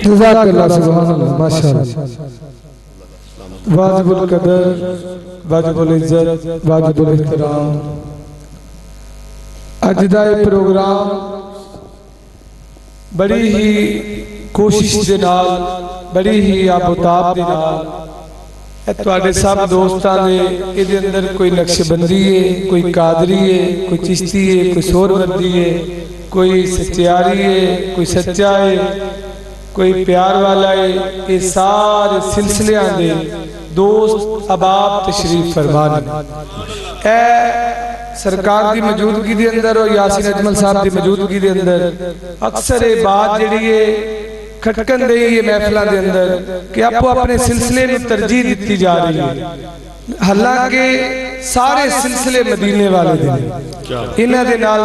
جزاک اللہ سبحان اللہ ماشاءاللہ واجب القدر واجب العزت واجب الاحترام اجدائے پروگرام بڑی ہی کوشش دے نال بڑی ہی آبوتاب دے نال تواڈے سب دوستاں دے ادھے اندر کوئی نقش بندی ہے کوئی قادری ہے کوئی چشتی ہے کوئی سہروردی ہے کوئی سچیاری ہے کوئی سچا ہے کوئی پیار والا ہے یہ سارے سلسلے آندے دوست احباب تشریف فرمان اے سرکار دی موجودگی دے اندر اور یاسین اجمل صاحب دی موجودگی دے اندر اکثر بات جڑی ہے کھٹکن دے یہ محفلہ دے اندر کہ آپ اپنے سلسلے میں ترجیح دیتی جا رہی ہے حالانکہ سارے سلسلے مدینے والے دے انہاں دے نال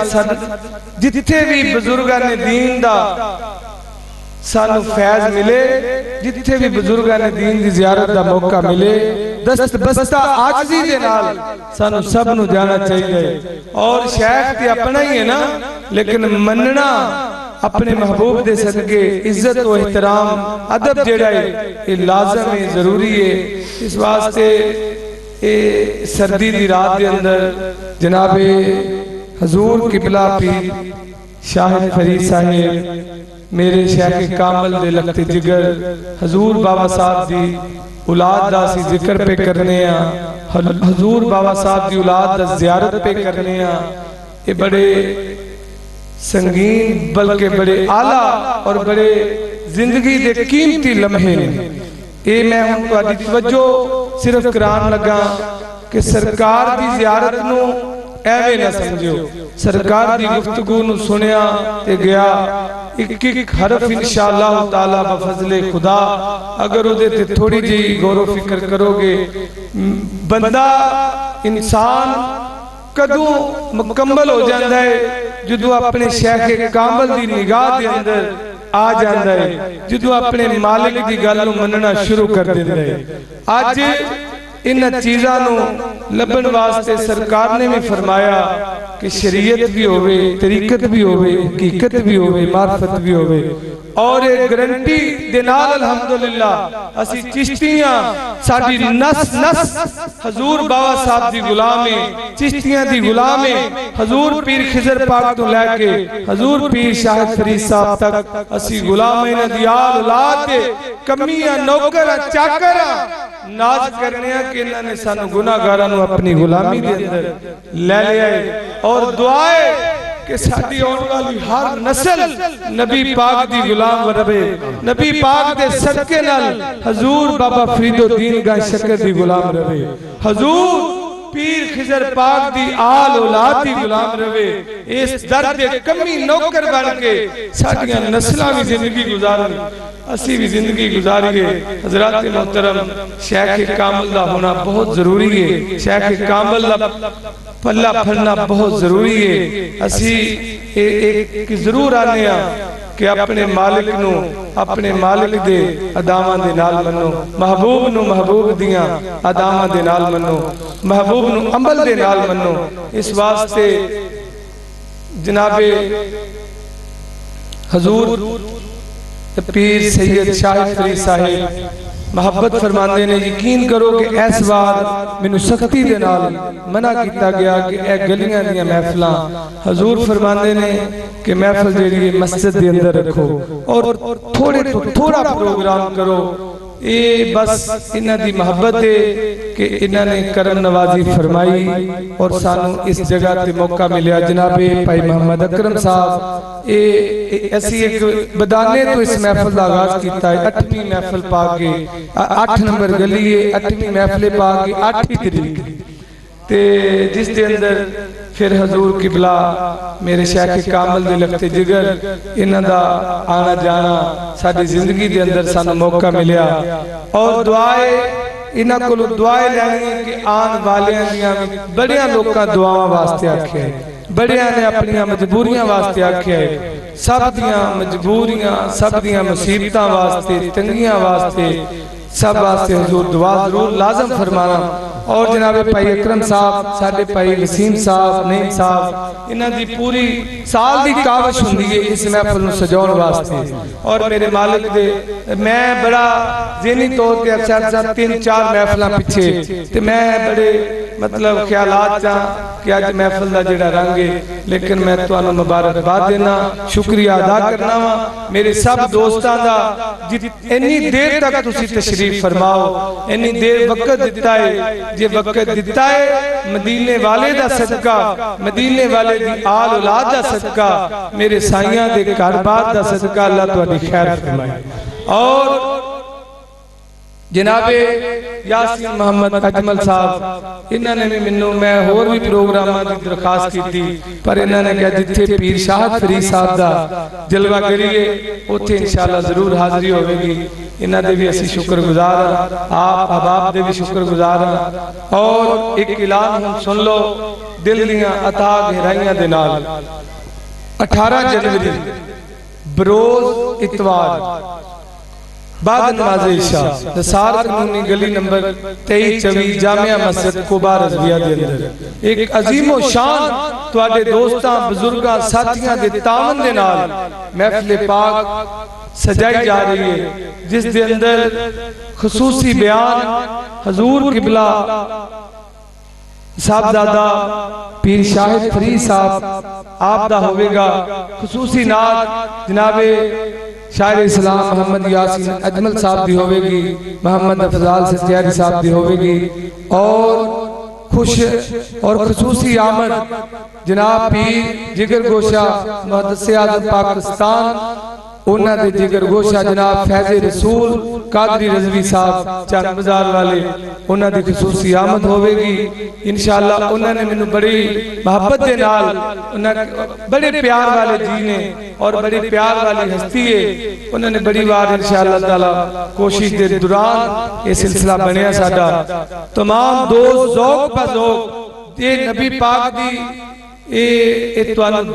جتھے بھی بزرگان دین دا سانو فیض ملے جتھے بھی بزرگان دین دی زیارت دا موقع ملے دست بستہ آجزی دے نال سانو سب نو جانا چاہیے اور شیخ تے اپنا ہی ہے نا لیکن مننا اپنے محبوب دے صدقے عزت و احترام ادب جڑا ہے یہ لازم ہے ضروری ہے اس واسطے سردی دی رات دے اندر جناب حضور قبلہ پیر شاہد فرید صاحب میرے شیخ کامل دے لگتے جگر حضور بابا صاحب دی اولاد دا سی ذکر پہ کرنے ہیں حضور بابا صاحب دی اولاد دا زیارت پہ کرنے ہیں یہ بڑے سنگین بلکہ بڑے اعلیٰ اور بڑے زندگی دے قیمتی لمحے ہیں اے میں ہم کو آدھی توجہ صرف کران لگا کہ سرکار دی زیارت نو ایوے نہ سمجھو سرکار دی گفتگو نو سنیا تے گیا ایک ایک حرف انشاءاللہ تعالیٰ بفضل خدا اگر ادھے تے تھوڑی جی غور و فکر کرو گے بندہ انسان کدوں مکمل ہو جاندہ ہے جدو اپنے شیخ کامل دی نگاہ دے اندر آ جاندہ ہے جدو اپنے مالک دی گالوں مننا شروع کر دیندہ ہے آج ان چیزانوں لبن واسطے سرکار نے میں فرمایا کہ شریعت بھی ہوئے طریقت بھی ہوئے حقیقت بھی ہوئے معرفت بھی ہوئے اور ایک گرنٹی دینال الحمدللہ اسی چشتیاں ساڑھی نس حضور بابا صاحب دی غلامیں چشتیاں دی غلامیں حضور پیر خضر پاک تو لے کے حضور پیر شاہد فرید صاحب تک اسی غلامیں ندیال اولاد دے کمیاں نوکرہ چاکرہ ناز کرنے ہیں کہ انہوں نے سانو گناہ گارانو اپنی غلامی دے اندر لے لے آئے اور دعائے کہ ساتھی آن والی ہر نسل نبی پاک دی غلام وربے نبی پاک دے صدقے نال حضور بابا فرید الدین گاہ شکر دی غلام ربے حضور پیر خضر پاک دی آل اولاد دی غلام رہے اس درد کمی نوکر بن کے ساتھیاں نسلہ بھی زندگی گزارن اسی بھی زندگی گزاریے حضرات محترم شیخ کامل دا ہونا بہت ضروری ہے شیخ کامل دا پلہ پھلنا بہت ضروری ہے اسی ایک ضرور آنے ہیں کہ اپنے مالک دے ادامہ دے نال منو محبوب نو محبوب دیاں ادامہ دے نال منو محبوب نو عمل دے نال منو اس واسطے جناب حضور پیر سید شاہد فرید صاحب محبت فرماندے نے یقین کرو کہ ایس بار منو سختی دے نال منع کیتا گیا کہ اے گلیاں دیا محفلاں حضور فرماندے نے کہ محفل جیڑی مسجد دے اندر رکھو اور تھوڑا پروگرام کرو یہ بس انہاں دی محبت ہے کہ انہاں نے کرم نوازی فرمائی اور سانو اس جگہ تے موقع ملیا جناب بھائی محمد اکرم صاحب ایسی ایک بدانے تو اس محفل دا آغاز کیتا ہے 8ویں محفل پاک 8 نمبر گلی ہے 8ویں محفل پاک 8 تاریخ تے جس دے اندر پھر حضور قبلہ میرے شیخ کامل دے لگتے جگر انہاں دا آنا جانا ساری زندگی دے اندر سانو موقع ملیا اور دعائے انہاں کو دعائے لینے کہ آن والے ہیں بڑیاں لوگاں دعاواں واسطے آکھے ہیں بڑیاں نے اپنیاں مجبوریاں واسطے آکھے ہیں سب دیاں مجبوریاں سب دیاں مصیبتاں واسطے تنگیاں واسطے سب واسطے حضور دعا ضرور لازم فرمانا اور جناب بھائی اکرم صاحب ساڈے بھائی وسیم صاحب نیم صاحب انہاں دی پوری سال دی کاوش ہوندی ہے اس محفل نوں سجاؤن واسطے اور میرے مالک دے میں بڑا ذہنی طور تے اکثر 3-4 محفلاں پیچھے تے میں بڑے مطلب خیالات چاہاں کہ آج محفل دا جڑا رنگ ہے لیکن میں تانوں مبارکباد دینا شکریہ ادا کرنا وا میرے سب دوستاں دا اتنی دیر تک تسی تشریف فرماؤ اتنی دیر وقت دیتا ہے جے وقت دیتا ہے مدینے والے دا صدقہ مدینے والے دی آل اولاد دا صدقہ میرے سائیاں دے کاربار دا صدقہ اللہ تہاڈی خیر فرمائے اور جناب یاسین محمد اجمل صاحب انہوں نے منو میں اور بھی پروگرامہ دی درخواست کی تھی پر انہوں نے کہا جتھے پیر شاہد فرید صاحب دا جلوہ کریے اتھے انشاءاللہ ضرور حاضری ہوئے گی انہوں نے بھی اسی شکر گزار آپ احباب دے بھی شکر گزار اور ایک اعلان ہم سن لو دل دیاں عطا گہرائیاں دے نال 18 جنوری بروز اتوار بعد نماز عشاء نثار قانونی گلی نمبر 23-24 جامعہ مسجد قباء رضویہ دے اندر ایک عظیم و شان تواڈے دوستاں بزرگاں ساتھیاں دے تعاون دے نال محفل پاک سجائی جا رہی ہے جس دے اندر خصوصی بیان حضور قبلہ صاحبزادہ پیر شاہد فرید صاحب آپ دا ہوئے گا خصوصی نعت جناب شاعر اسلام محمد یاسین اجمل صاحب دی ہوئے گی محمد افضال ستیاری صاحب دی ہوئے گی اور خوش اور خصوصی آمد جناب پیر جگر گوشہ محدث اعظم پاکستان انہاں دے جگر گوشہ جناب فیض رسول قادری رضوی صاحب چند بازار والے انہاں دی خصوصی آمد ہوئے گی انشاءاللہ انہاں نے منو بڑی محبت دے نال بڑے پیار والے جی نے اور بڑی پیار والی ہستی ہے انہوں نے بڑی بار انشاءاللہ تعالی کوشش دے دوران یہ سلسلہ بنیا ساڈا تمام دوست ذوق پر ذوق یہ نبی پاک دی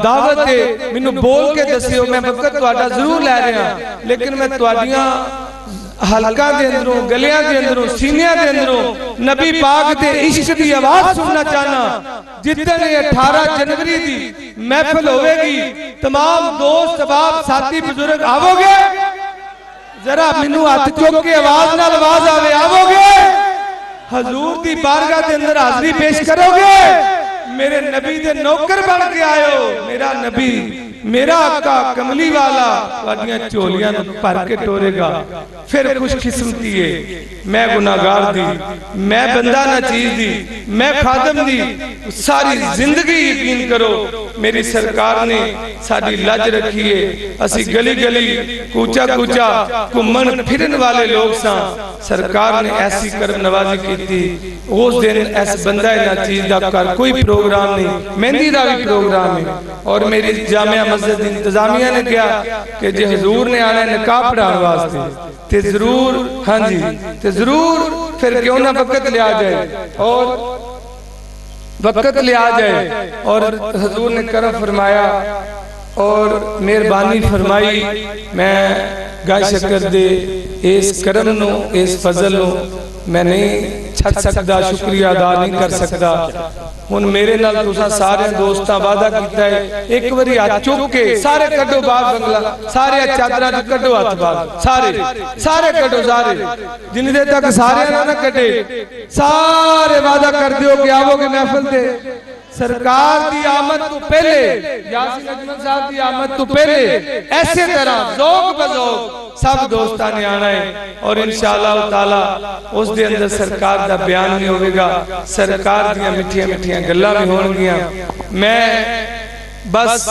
دعوت ہے مینوں بول کے دسیو میں وقت تہاڈا ضرور لے رہا لیکن میں تہاڈیاں حلقہ دے اندروں گلیاں دے اندروں سینیاں دے اندروں نبی پاک دے عشق دی آواز سننا چاہنا جتنے 18 جنوری دی محفل ہوئے گی تمام دوست احباب ساتھی بزرگ آو گے ذرا مینوں ہاتھ چوک کے آواز نال آواز آوے آو گے حضور دی بارگاہ دے اندر حاضری پیش کرو گے میرے نبی دے نوکر بن کے آئے میرا نبی میرا آقا کملی والا وڈیاں چولیاں پر کے ٹورے گا پھر خوش قسمتی ہے میں گناہگار دی میں بندہ نہ چیز دی میں خادم دی ساری زندگی یقین کرو میری سرکار نے ساری لج رکھی ہے اسی گلی گلی کوچا کوچا کمن پھرن والے لوگ ساں سرکار نے ایسی کرم نوازی کی تھی اس دن ایس بندہ نہ چیز دا کر کوئی پروگرام نہیں مہندی دا بھی پروگرام ہے اور میری جامعہ مسجد انتظامیہ نے کیا کہ جے حضور نے آنا ہے نکاح پڑھان واسطے تے ضرور ہاں جی تے ضرور پھر کیوں نہ وقت لے آ جائے اور وقت لے آ جائے اور حضور نے کرم فرمایا اور مہربانی فرمائی میں گائے شکر دے اس کرم نو اس فضل نو میں نہیں چھٹ سکتا شکریہ ادا نہیں کر سکتا ہن میرے نال تساں سارے دوستاں وعدہ کیتا ہے ایک واری ہاتھ چک کے سارے کڈو باہر بنگلہ سارے چادراں نوں کڈو ہاتھ باہر سارے کڈو سارے جن دے تک سارے نہ کڈے سارے وعدہ کر دیو کہ آو گے محفل تے سرکار دی آمد تو پہلے یاسین اجمل صاحب دی آمد تو پہلے ایسے طرح ذوق بذوق سب دوستان نے آنا ہے اور انشاءاللہ تعالی اس دے اندر سرکار دا بیان نہیں ہوئے گا سرکار دیاں مٹھیاں مٹھیاں گلہ بھی ہون گیا میں بس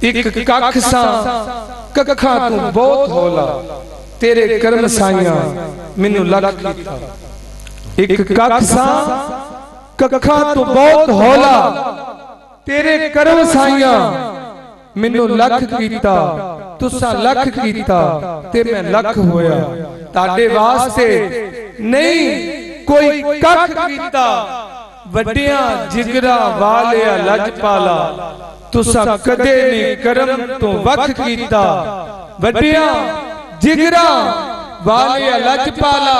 ایک کاکھ ساں ککھاں تو بہت ہولا تیرے کرم سائیاں منو لکھ کیتا ایک کاکھ ساں ککھاں تو بہت ہولا تیرے کرم سائیاں منو لکھ کیتا تسا لکھ کیتا تے میں لکھ ہویا تاڑے واسطے نہیں کوئی ککھ کیتا وڈیاں جگرہ والیا لج پالا تسا کدے نہیں کرم تو وکھ کیتا وڈیاں جگرہ والیا لج پالا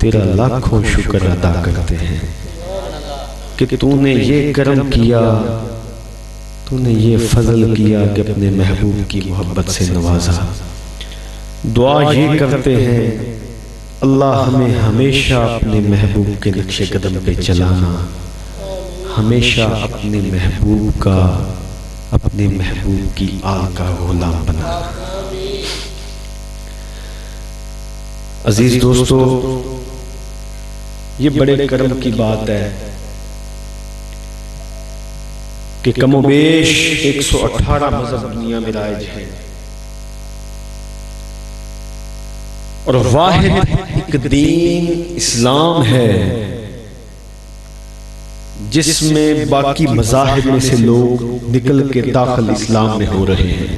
تیرا لاکھوں شکر ادا کرتے ہیں کہ تو نے یہ کرم کیا، تو نے یہ فضل کیا کہ اپنے محبوب کی محبت سے نوازا۔ دعا یہ کرتے ہیں اللہ ہمیں ہمیشہ اپنے محبوب کے نقش قدم پہ چلانا، ہمیشہ اپنے محبوب کا، اپنے محبوب کی آل کا غلام بنانا۔ عزیز دوستو، یہ بڑے کرم کی بات ہے کہ کم و بیش 118 مذہب دنیا میں رائج ہیں، اور واحد ایک دین اسلام ہے جس میں باقی مذاہب میں سے لوگ نکل کے داخل اسلام میں ہو رہے ہیں۔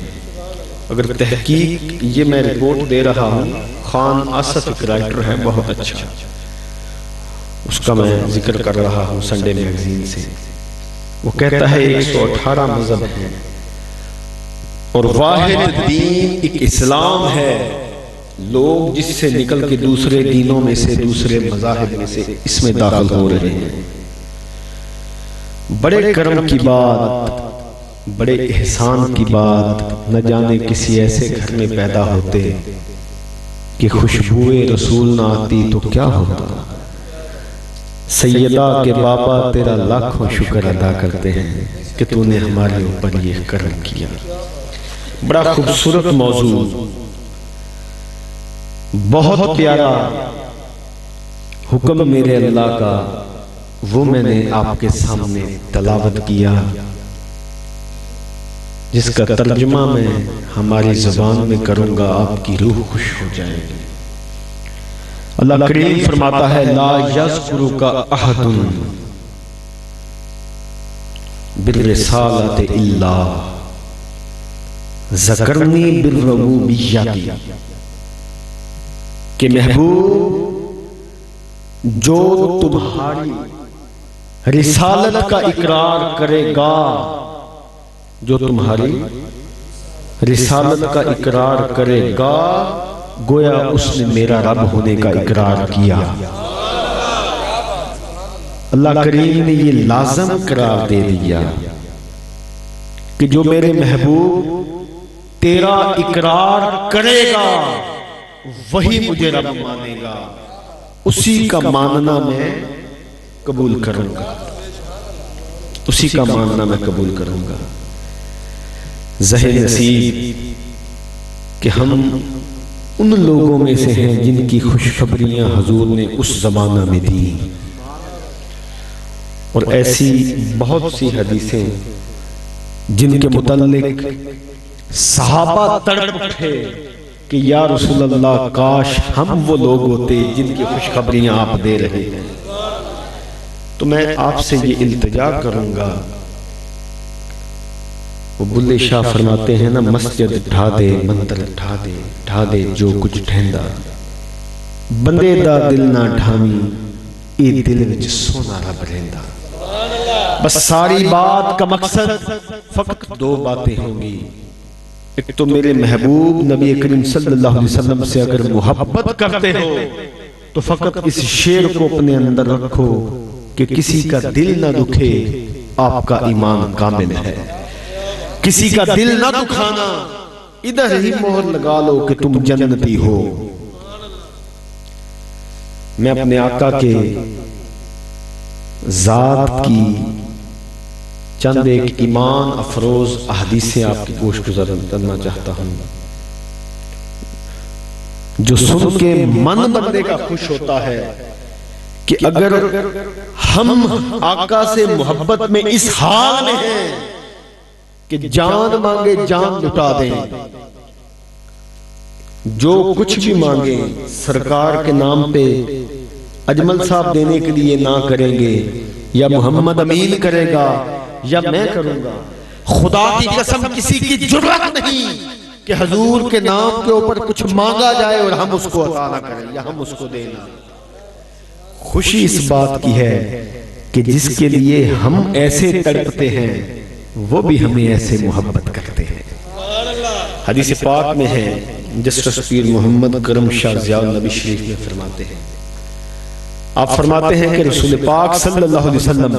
اگر تحقیق یہ میں رپورٹ دے رہا ہوں، خان آصف ایک رائٹر ہے بہت اچھا، اس کا میں ذکر کر رہا ہوں سنڈے میگزین سے، وہ کہتا ہے 118 مذہب ہیں اور واحد دین ایک اسلام ہے، لوگ جس سے نکل کے دوسرے دینوں میں سے، دوسرے مذاہب میں سے اس میں داخل ہو رہے ہیں۔ بڑے کرم کی بات، بڑے احسان کی بات، نہ جانے کسی ایسے گھر میں پیدا ہوتے کہ خوشبوئے رسول نہ آتی تو کیا ہوتا۔ سیدہ کے بابا تیرا لاکھوں شکر ادا کرتے ہیں کہ تو نے ہمارے اوپر یہ کرم کیا۔ بڑا خوبصورت موضوع، بہت پیارا حکم میرے اللہ کا، وہ میں نے آپ کے سامنے تلاوت کیا، جس کا ترجمہ میں ہماری زبان میں کروں گا، آپ کی روح خوش ہو جائے گی۔ اللہ کریم فرماتا ہے لا یذکرک احد بالرسالۃ الا ذکرنی بالربوبیۃ، کہ محبوب جو تمہاری رسالت کا اقرار کرے گا، جو تمہاری رسالت کا اقرار کرے گا، گویا اس نے میرا رب ہونے کا اقرار کیا۔ اللہ کریم نے یہ لازم قرار دے دیا کہ جو میرے محبوب تیرا اقرار کرے گا وہی مجھے رب مانے گا، اسی کا ماننا میں قبول کروں گا، اسی کا ماننا میں قبول کروں گا۔ ذہن نصیب کہ ہم ان لوگوں میں سے ہیں جن کی خوشخبریاں حضور نے اس زمانہ میں دی، اور ایسی بہت سی حدیثیں جن کے متعلق صحابہ تڑپ اٹھے کہ یا رسول اللہ کاش ہم وہ لوگ ہوتے جن کی خوشخبریاں آپ دے رہے ہیں۔ تو میں آپ سے یہ التجا کروں گا، وہ بلے شاہ فرماتے ہیں نا، مسجد ڈھا دے مندر ڈھا دے، ڈھا دے جو کچھ ڈھیندا، بندے دا دل نہ ڈھامی، اے دل وچ سونا رب رہندا۔ بس ساری بات کا مقصد فقط دو باتیں ہوں گی، ایک تو میرے محبوب نبی کریم صلی اللہ علیہ وسلم سے اگر محبت کرتے ہو تو فقط اس شعر کو اپنے اندر رکھو کہ کسی کا دل نہ دکھے، آپ کا ایمان کامل ہے۔ کسی کا دل نہ دکھانا، ادھر ہی مہر لگا لو کہ تم جنتی ہو۔ میں اپنے آقا کے ذات کی چند ایک ایمان افروز احادیثیں آپ کی گوش گزر کرنا چاہتا ہوں، جو سن کے من بندے کا خوش ہوتا ہے کہ اگر ہم آقا سے محبت میں اس حال میں ہیں کہ جان مانگے جان لٹا دیں، جو کچھ بھی مانگے سرکار کے نام پہ اجمل صاحب دینے کے لیے نہ کریں گے، یا محمد امین کرے گا یا میں کروں گا، خدا کی قسم کسی کی جرات نہیں کہ حضور کے نام کے اوپر کچھ مانگا جائے اور ہم اس کو عطا نہ کریں یا ہم اس کو دینا۔ خوشی اس بات کی ہے کہ جس کے لیے ہم ایسے تڑپتے ہیں وہ بھی ہمیں ایسے محبت کرتے ہیں۔ حدیث پاک میں ہے، جسٹس پیر محمد کرم شاہ ضیاء النبی شریف میں فرماتے ہیں آپ فرماتے ہیں کہ رسول پاک صلی اللہ علیہ وسلم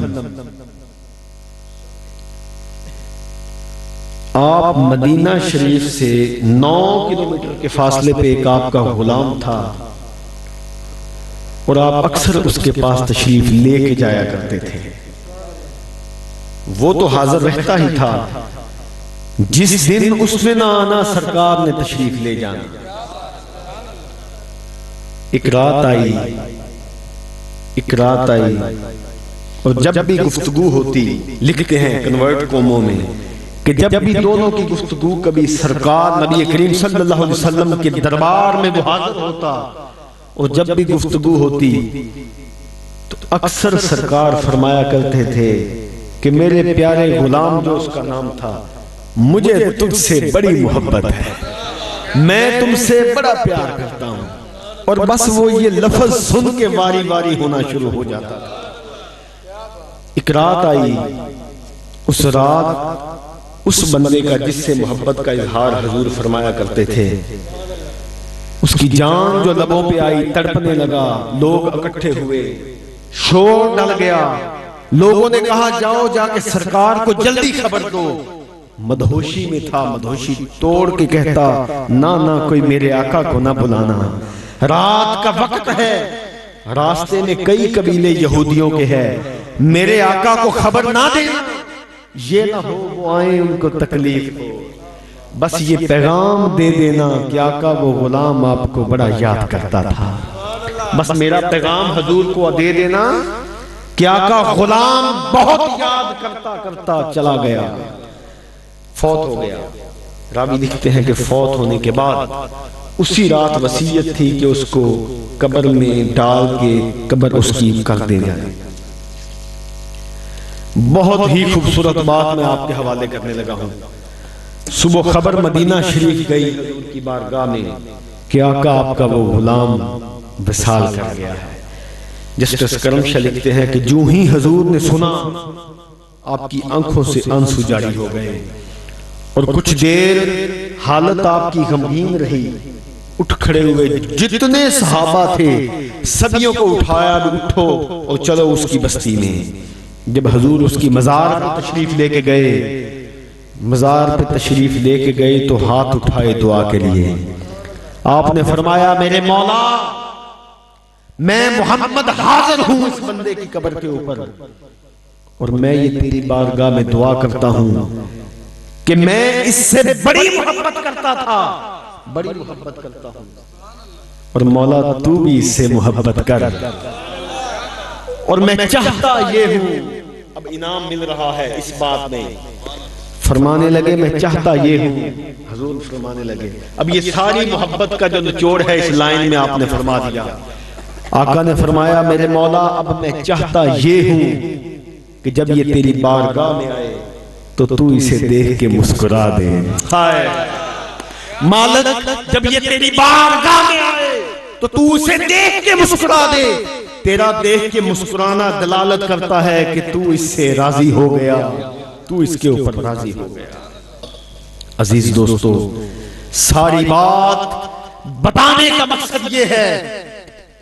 آپ مدینہ شریف سے 9 کلومیٹر کے فاصلے پہ ایک آپ کا غلام تھا اور آپ اکثر اس کے پاس تشریف لے کے جایا کرتے تھے. وہ تو حاضر رہتا ہی تھا، جس دن اس میں نہ آنا سرکار نے تشریف لے جانا. ایک رات آئی اور جب بھی گفتگو ہوتی، لکھتے ہیں کنورٹ قوموں میں کہ جب بھی دونوں کی گفتگو کبھی سرکار نبی کریم صلی اللہ علیہ وسلم کے دربار میں وہ حاضر ہوتا اور جب بھی گفتگو ہوتی تو اکثر سرکار فرمایا کرتے تھے کہ میرے پیارے غلام، جو اس کا نام تھا، مجھے تجھ سے بڑی محبت ہے، میں تم سے بڑا پیار کرتا ہوں. اور بس وہ یہ لفظ سن کے واری واری ہونا شروع ہو جاتا تھا. ایک رات آئی، اس رات اس بندے کا جس سے محبت کا اظہار حضور فرمایا کرتے تھے، اس کی جان جو لبوں پہ آئی تڑپنے لگا. لوگ اکٹھے ہوئے، شور ڈل گیا. لوگوں نے کہا جاؤ جا کے سرکار کو جلدی خبر دو. مدہوشی میں تھا، مدہوشی توڑ کے کہتا نہ کوئی میرے آقا کو نہ بلانا، رات کا وقت ہے، راستے میں کئی قبیلے یہودیوں کے ہیں، میرے آقا کو خبر نہ دینا، یہ نہ ہو وہ آئیں ان کو تکلیف ہو. بس یہ پیغام دے دینا کہ آقا وہ غلام آپ کو بڑا یاد کرتا تھا. بس میرا پیغام حضور کو دے دینا کہ آقا غلام بہت یاد کرتا چلا گیا، فوت ہو گیا. راوی لکھتے ہیں کہ فوت ہونے کے بعد اسی رات وصیت تھی کہ اس کو قبر میں ڈال کے قبر اس کی کر دے جائے. بہت ہی خوبصورت بات میں آپ کے حوالے کرنے لگا ہوں. صبح خبر مدینہ شریف گئی حضور کی بارگاہ میں کہ آقا آپ کا وہ غلام وصال کر گیا ہے. جسٹس کرمشاہ لکھتے ہیں کہ جو ہی حضور نے سنا آپ کی آنکھوں سے آنسو جاری ہو گئے اور کچھ دیر حالت آپ کی غمگین رہی. اٹھ کھڑے ہوئے، جتنے صحابہ تھے سبیوں کو اٹھایا، اٹھو اور چلو اس کی بستی میں. جب حضور اس کی مزار پر تشریف لے کے گئے، مزار پہ تشریف لے کے گئے تو ہاتھ اٹھائے دعا کے لیے. آپ نے فرمایا میرے مولا، میں محمد حاضر ہوں اس بندے کی قبر کے اوپر، اور میں یہ تیری بارگاہ میں دعا کرتا ہوں کہ میں اس سے بڑی محبت کرتا تھا، بڑی محبت کرتا ہوں، اور مولا تو بھی اس سے محبت کر، اور میں چاہتا یہ ہوں. اب انعام مل رہا ہے اس بات میں. فرمانے لگے میں چاہتا یہ ہوں، حضور فرمانے لگے. اب یہ ساری محبت کا جو نچوڑ ہے اس لائن میں آپ نے فرما دیا. آقا نے فرمایا میرے مولا اب میں چاہتا یہ ہوں کہ جب یہ تیری بارگاہ میں آئے تو اسے دیکھ کے مسکرا دے. ہائے مالک، جب یہ تیری بارگاہ میں آئے تو اسے دیکھ کے مسکرا دے. تیرا دیکھ کے مسکرانا دلالت کرتا ہے کہ تو اس سے راضی ہو گیا، تو اس کے اوپر راضی ہو گیا. عزیز دوستو، ساری بات بتانے کا مقصد یہ ہے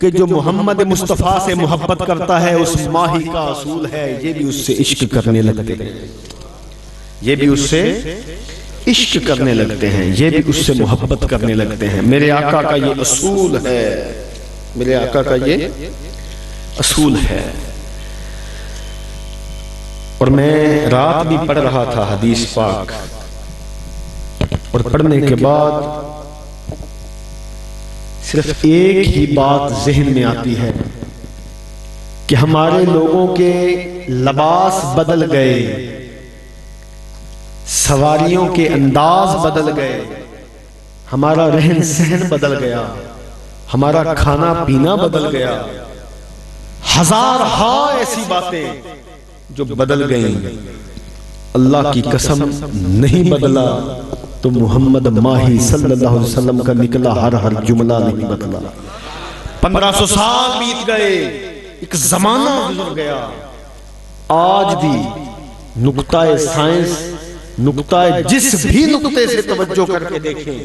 کہ جو محمد مصطفیٰ سے محبت کرتا ہے اس ماہی کا اصول ہے یہ بھی اس سے عشق کرنے لگتے ہیں، یہ بھی اس سے عشق کرنے لگتے ہیں، یہ بھی اس سے محبت کرنے لگتے ہیں. میرے آقا کا یہ اصول ہے، میرے آقا کا یہ اصول ہے. اور میں رات بھی پڑھ رہا تھا حدیث پاک، اور پڑھنے کے بعد صرف ایک ہی بات ذہن میں آتی ہے کہ ہمارے لوگوں کے لباس بدل گئے، سواریوں کے انداز بدل گئے، ہمارا رہن سہن بدل گیا، ہمارا کھانا پینا بدل گیا. ہزار ہاں ایسی باتیں جو بدل گئیں. اللہ کی قسم نہیں بدلا تو محمد ماہی صلی اللہ علیہ وسلم کا نکلا ہر جملہ نہیں بدلا. 1500 سال بیت گئے، ایک زمانہ گزر گیا. آج بھی نقطہ سائنس، نقطہ جس بھی نقطے سے توجہ کر کے دیکھیں،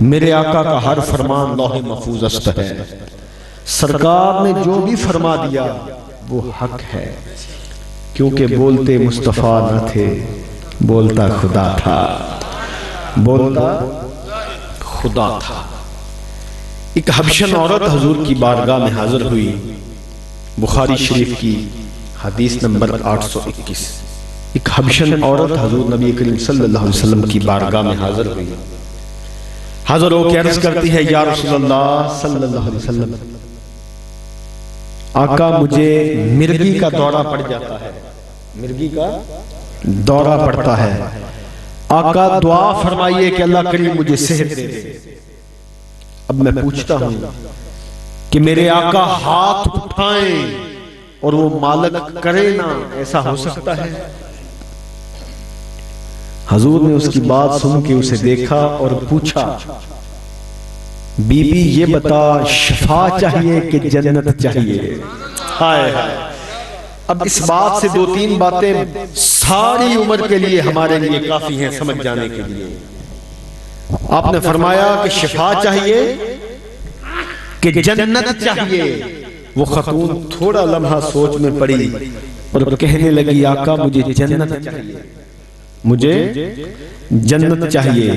میرے آقا کا ہر فرمان لوح محفوظ است ہے. سرکار نے جو بھی فرما دیا وہ حق ہے، کیونکہ بولتے مصطفیٰ نہ تھے، بولتا خدا تھا، بولتا خدا تھا۔ ایک حبشن عورت حضور کی بارگاہ میں حاضر ہوئی، بخاری شریف کی حدیث نمبر 821۔ ایک حبشن عورت حضور نبی کریم صلی اللہ علیہ وسلم کی بارگاہ میں حاضر ہوئی، حاضر ہو کے عرض کرتی ہے، یا رسول اللہ صلی اللہ علیہ وسلم، آقا مجھے مرگی کا دورہ پڑ جاتا ہے، مرگی کا دورہ پڑتا ہے، آقا دعا فرمائیے کہ اللہ کریم مجھے صحت دے دے۔ اب میں پوچھتا ہوں کہ میرے آقا ہاتھ اٹھائیں اور وہ مالک کرے نا، ایسا ہو سکتا ہے؟ حضور نے اس کی بات سن کے اسے دیکھا اور پوچھا، بی بی یہ بتا شفا چاہیے کہ جنت چاہیے؟ ہائے ہائے، اب اس بات سے دو تین باتیں ساری عمر کے لیے ہمارے لیے کافی ہیں سمجھ جانے کے لیے۔ آپ نے فرمایا کہ شفا چاہیے کہ جنت چاہیے؟ وہ خاتون تھوڑا لمحہ سوچ میں پڑی اور کہنے لگی، آقا مجھے جنت چاہیے، مجھے جنت چاہیے۔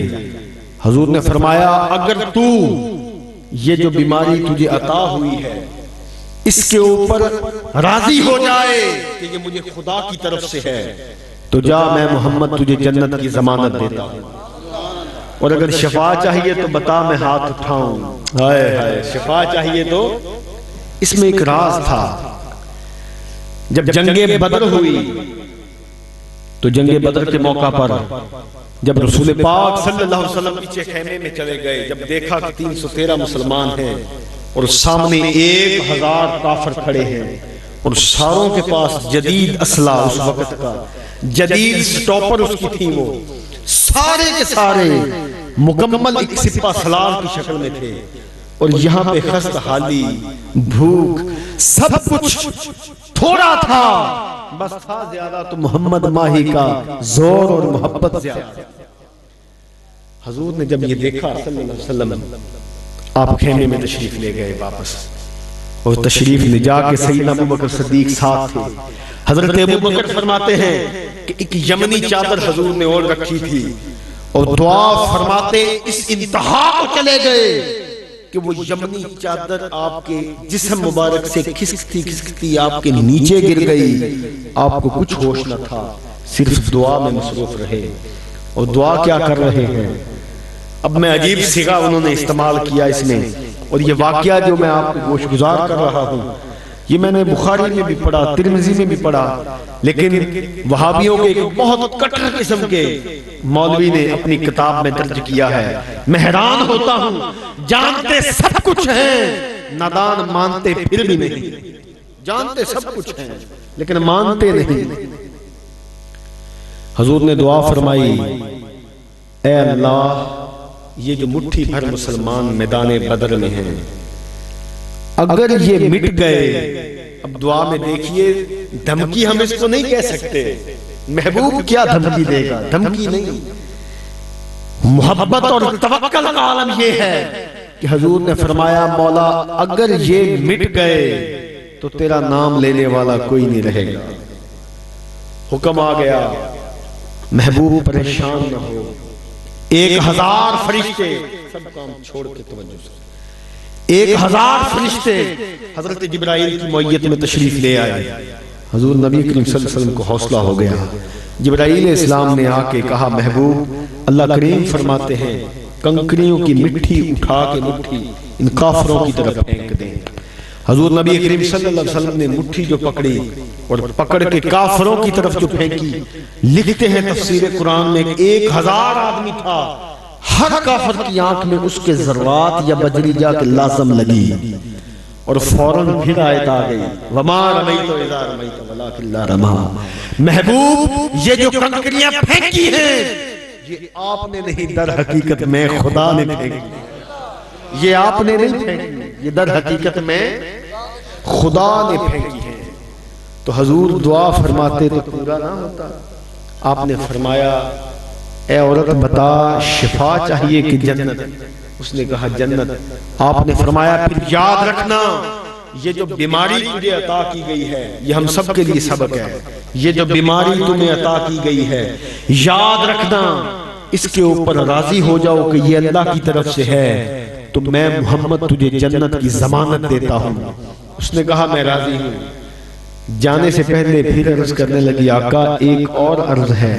حضور نے فرمایا، اگر تو یہ جو بیماری تجھے عطا ہوئی ہے اس کے اوپر راضی ہو جائے کہ یہ مجھے خدا کی طرف سے ہے تو جا، میں محمد تجھے جنت کی ضمانت دیتا ہوں، اور اگر شفا چاہیے تو بتا، میں ہاتھ اٹھاؤں۔ ہائے ہائے، شفا چاہیے تو اس میں ایک راز تھا۔ جب جنگ بدر ہوئی تو جنگ بدر کے موقع پر جب رسول پاک صلی اللہ علیہ وسلم پیچھے خیمے میں چلے گئے، جب دیکھا کہ 313 مسلمان ہیں اور سامنے 1000 کافر کھڑے ہیں اور ساروں کے پاس جدید اسلحہ اس وقت کا، جدید سٹاپر اس کی تھی، وہ سارے کے سارے مکمل ایک سپہ سالار کی شکل میں تھے، اور یہاں پہ خست حالی، بھوک، سب کچھ تھوڑا تھا، بس تھا زیادہ تو محمد ماہی کا زور اور محبت زیادہ۔ حضور نے جب یہ دیکھا صلی اللہ علیہ وسلم، آپ خیمے میں تشریف لے گئے واپس، اور تشریف لے جا کے سیدنا ابوبکر صدیق ساتھ تھے۔ حضرت ابوبکر فرماتے ہیں کہ ایک یمنی چادر حضور نے اوڑھ رکھی تھی، اور دعا فرماتے اس انتہا کو چلے گئے کہ وہ یمنی چادر آپ کے جسم مبارک سے کھسکتی آپ کے نیچے گر گئی، آپ کو کچھ ہوش نہ تھا، صرف دعا میں مصروف رہے۔ اور دعا کیا کر رہے ہیں؟ اب میں عجیب صیغہ انہوں نے استعمال کیا اس میں، اور یہ واقعہ جو میں آپ کو گوش گزار کر رہا ہوں یہ میں نے بخاری میں بھی پڑھا، ترمذی میں بھی پڑھا، لیکن وہابیوں کے ایک بہت کٹر قسم کے مولوی نے اپنی کتاب میں درج کیا ہے۔ میں حیران ہوتا ہوں، جانتے سب کچھ ہیں، نادان مانتے پھر بھی نہیں، جانتے سب کچھ ہیں لیکن مانتے نہیں۔ حضور نے دعا فرمائی، اے اللہ یہ جو مٹھی بھر مسلمان میدان بدر میں ہیں، اگر یہ مٹ گئے، اب دعا میں دیکھیے دھمکی ہم اس کو نہیں کہہ سکتے، محبوب کیا دھمکی دے گا، دھمکی نہیں، محبت اور توکل کا عالم یہ ہے کہ حضور نے فرمایا، مولا اگر یہ مٹ گئے تو تیرا نام لینے والا کوئی نہیں رہے گا۔ حکم آ گیا، محبوب پریشان نہ ہو، 1000 فرشتے، سب کام چھوڑ کے توجہ سے 1000 فرشتے حضرت جبرائیل کی معیت میں تشریف لے آئے۔ حضور نبی کریم صلی اللہ علیہ وسلم کو حوصلہ ہو گیا۔ جبرائیل اسلام نے آ کے کہا، محبوب اللہ کریم فرماتے ہیں کنکریوں کی مٹھی اٹھا کے مٹھی ان کافروں کی طرف پھینک دیں۔ حضور نبی کریم صلی اللہ علیہ وسلم نے مٹھی جو پکڑی اور پکڑ کے کافروں کی طرف جو پھینکی، لکھتے ہیں تفسیر قرآن میں 1000 آدمی تھا، ہر کافر کی آنکھ میں اس کے ذرات یا بجری جا کے لازم لگی، اور فوراً پھر آیت آ گئی، وما رمیت اذا رمیت ولکن اللہ رما۔ محبوب یہ جو کنکریاں پھینکی ہیں یہ آپ نے نہیں، در حقیقت میں خدا نے پھینکی، یہ آپ نے نہیں پھینکی، یہ در حقیقت میں خدا نے پھینکی ہے۔ تو حضور دعا فرماتے تو پورا نہ ہوتا، آپ نے فرمایا، اے عورت بتا شفا چاہیے کہ جنت؟ اس نے کہا جنت۔ آپ نے فرمایا پھر یاد رکھنا یہ جو بیماری تجھے عطا کی گئی ہے یہ ہم سب کے لیے سبق ہے. یہ جو بیماری تمہیں عطا کی گئی ہے یاد رکھنا اس کے اوپر راضی ہو جاؤ کہ یہ اللہ کی طرف سے ہے تو میں محمد تجھے جنت کی ضمانت دیتا ہوں. اس نے کہا میں راضی ہوں. جانے سے پہلے پھر عرض کرنے لگی آقا ایک اور عرض ہے,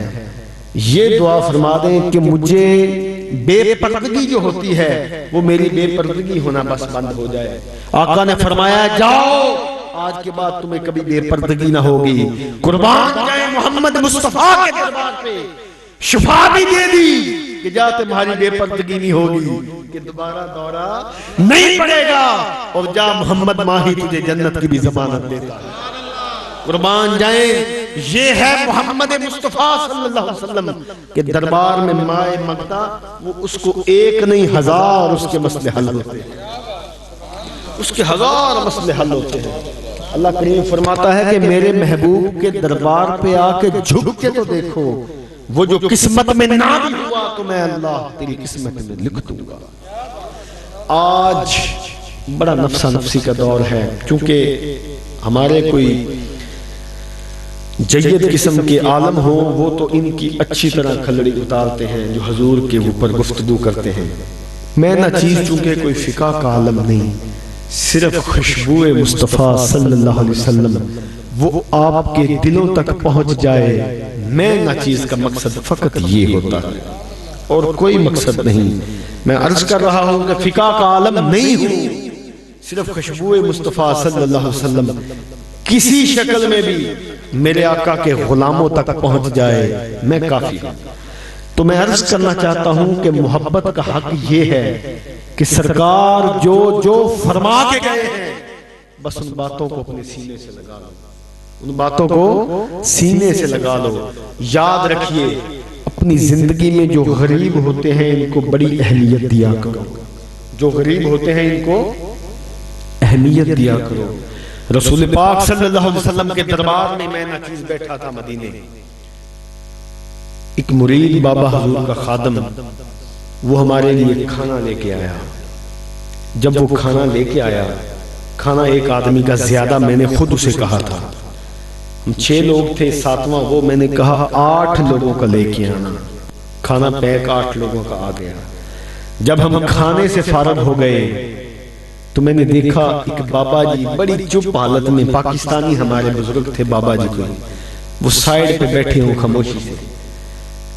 یہ دعا فرما دیں کہ مجھے بے پردگی جو ہوتی ہے وہ میری بے پردگی ہونا بس بند ہو جائے. آقا نے فرمایا جاؤ آج کے بعد تمہیں کبھی بے پردگی نہ ہوگی. قربان جائے محمد مصطفیٰ کے دربار پہ شفا بھی دے دی کہ جا تمہاری بے پردگی نہیں ہوگی کہ دوبارہ دورہ نہیں پڑے گا, اور جا محمد ماہی تجھے جنت کی بھی ضمانت دیتا ہے. قربان جائیں یہ ہے محمد مصطفیٰ صلی اللہ علیہ وسلم کے دربار میں مائے مانگتا وہ اس کو ایک نہیں ہزار اس کے مسئلے حل ہوتے ہیں, اس کے ہزار مسئلے حل ہوتے ہیں. اللہ کریم فرماتا ہے کہ میرے محبوب کے دربار پہ آ کے جھک کے تو دیکھو وہ جو قسمت میں نہ بھی ہوا تو میں اللہ تیری قسمت میں لکھ دوں گا. آج بڑا نفسا نفسی کا دور ہے چونکہ ہمارے کوئی جید قسم کے عالم ہو وہ تو ان کی اچھی طرح کھلڑی اتارتے ہیں جو حضور کے اوپر گفتگو کرتے ہیں. میں نہ چیز چونکہ کوئی فقہ کا عالم نہیں, صرف خوشبو مصطفیٰ صلی اللہ علیہ وسلم وہ آپ کے دلوں تک پہنچ جائے. میں نہ چیز کا مقصد فقط یہ ہوتا ہے اور کوئی مقصد نہیں. میں عرض کر رہا ہوں کہ فقہ کا عالم نہیں ہوں, صرف خوشبو مصطفیٰ صلی اللہ علیہ وسلم کسی شکل میں بھی میرے آقا کے غلاموں تک پہنچ جائے میں کافی ہوں. تو میں عرض کرنا چاہتا ہوں کہ محبت کا حق یہ ہے کہ سرکار جو جو فرما کے گئے ہیں بس ان باتوں کو اپنے سینے سے لگا لو, ان باتوں کو سینے سے لگا لو. یاد رکھیے اپنی زندگی میں جو غریب ہوتے ہیں ان کو بڑی اہمیت دیا کرو, جو غریب ہوتے ہیں ان کو اہمیت دیا کرو. رسول پاک صلی اللہ علیہ وسلم کے دربار میں میں نہ چیز بیٹھا تھا مدینے, ایک مرید بابا حضور کا خادم وہ ہمارے لیے کھانا لے کے آیا. جب وہ کھانا لے کے آیا, کھانا ایک آدمی کا زیادہ میں نے خود اسے کہا تھا, ہم 6 لوگ تھے, 7واں وہ, میں نے کہا 8 لوگوں کا لے کے آنا. کھانا پیک 8 لوگوں کا آ گیا. جب ہم کھانے سے فارغ ہو گئے تو میں نے دیکھا ایک بابا جی بڑی چپ حالت میں, پاکستانی ہمارے بزرگ تھے بابا جی کو, وہ سائیڈ پہ بیٹھے ہوں خاموشی سے.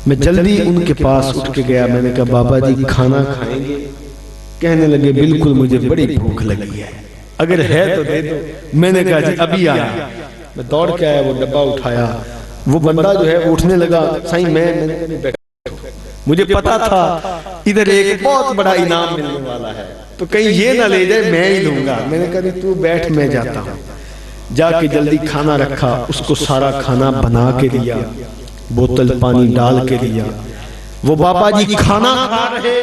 میں جلدی ان کے پاس اٹھ کے گیا, میں نے کہا بابا جی کھانا کھائیں گے؟ کہنے لگے بالکل مجھے بڑی بھوک لگی ہے, اگر ہے تو دے دو. میں نے کہا جی ابھی آیا. میں دوڑ کے آیا, وہ ڈبہ اٹھایا, وہ بندہ جو ہے اٹھنے لگا, سائیں میں مجھے پتا تھا ادھر ایک بہت بڑا انعام ملنے والا ہے تو کہیں یہ نہ لے جائے میں ہی لوں گا. میں نے کہا تو بیٹھ میں جاتا ہوں. جا کے جلدی کھانا رکھا, اس کو سارا کھانا بنا کے دیا, بوتل پانی ڈال کے دیا. وہ بابا جی کھانا کھا رہے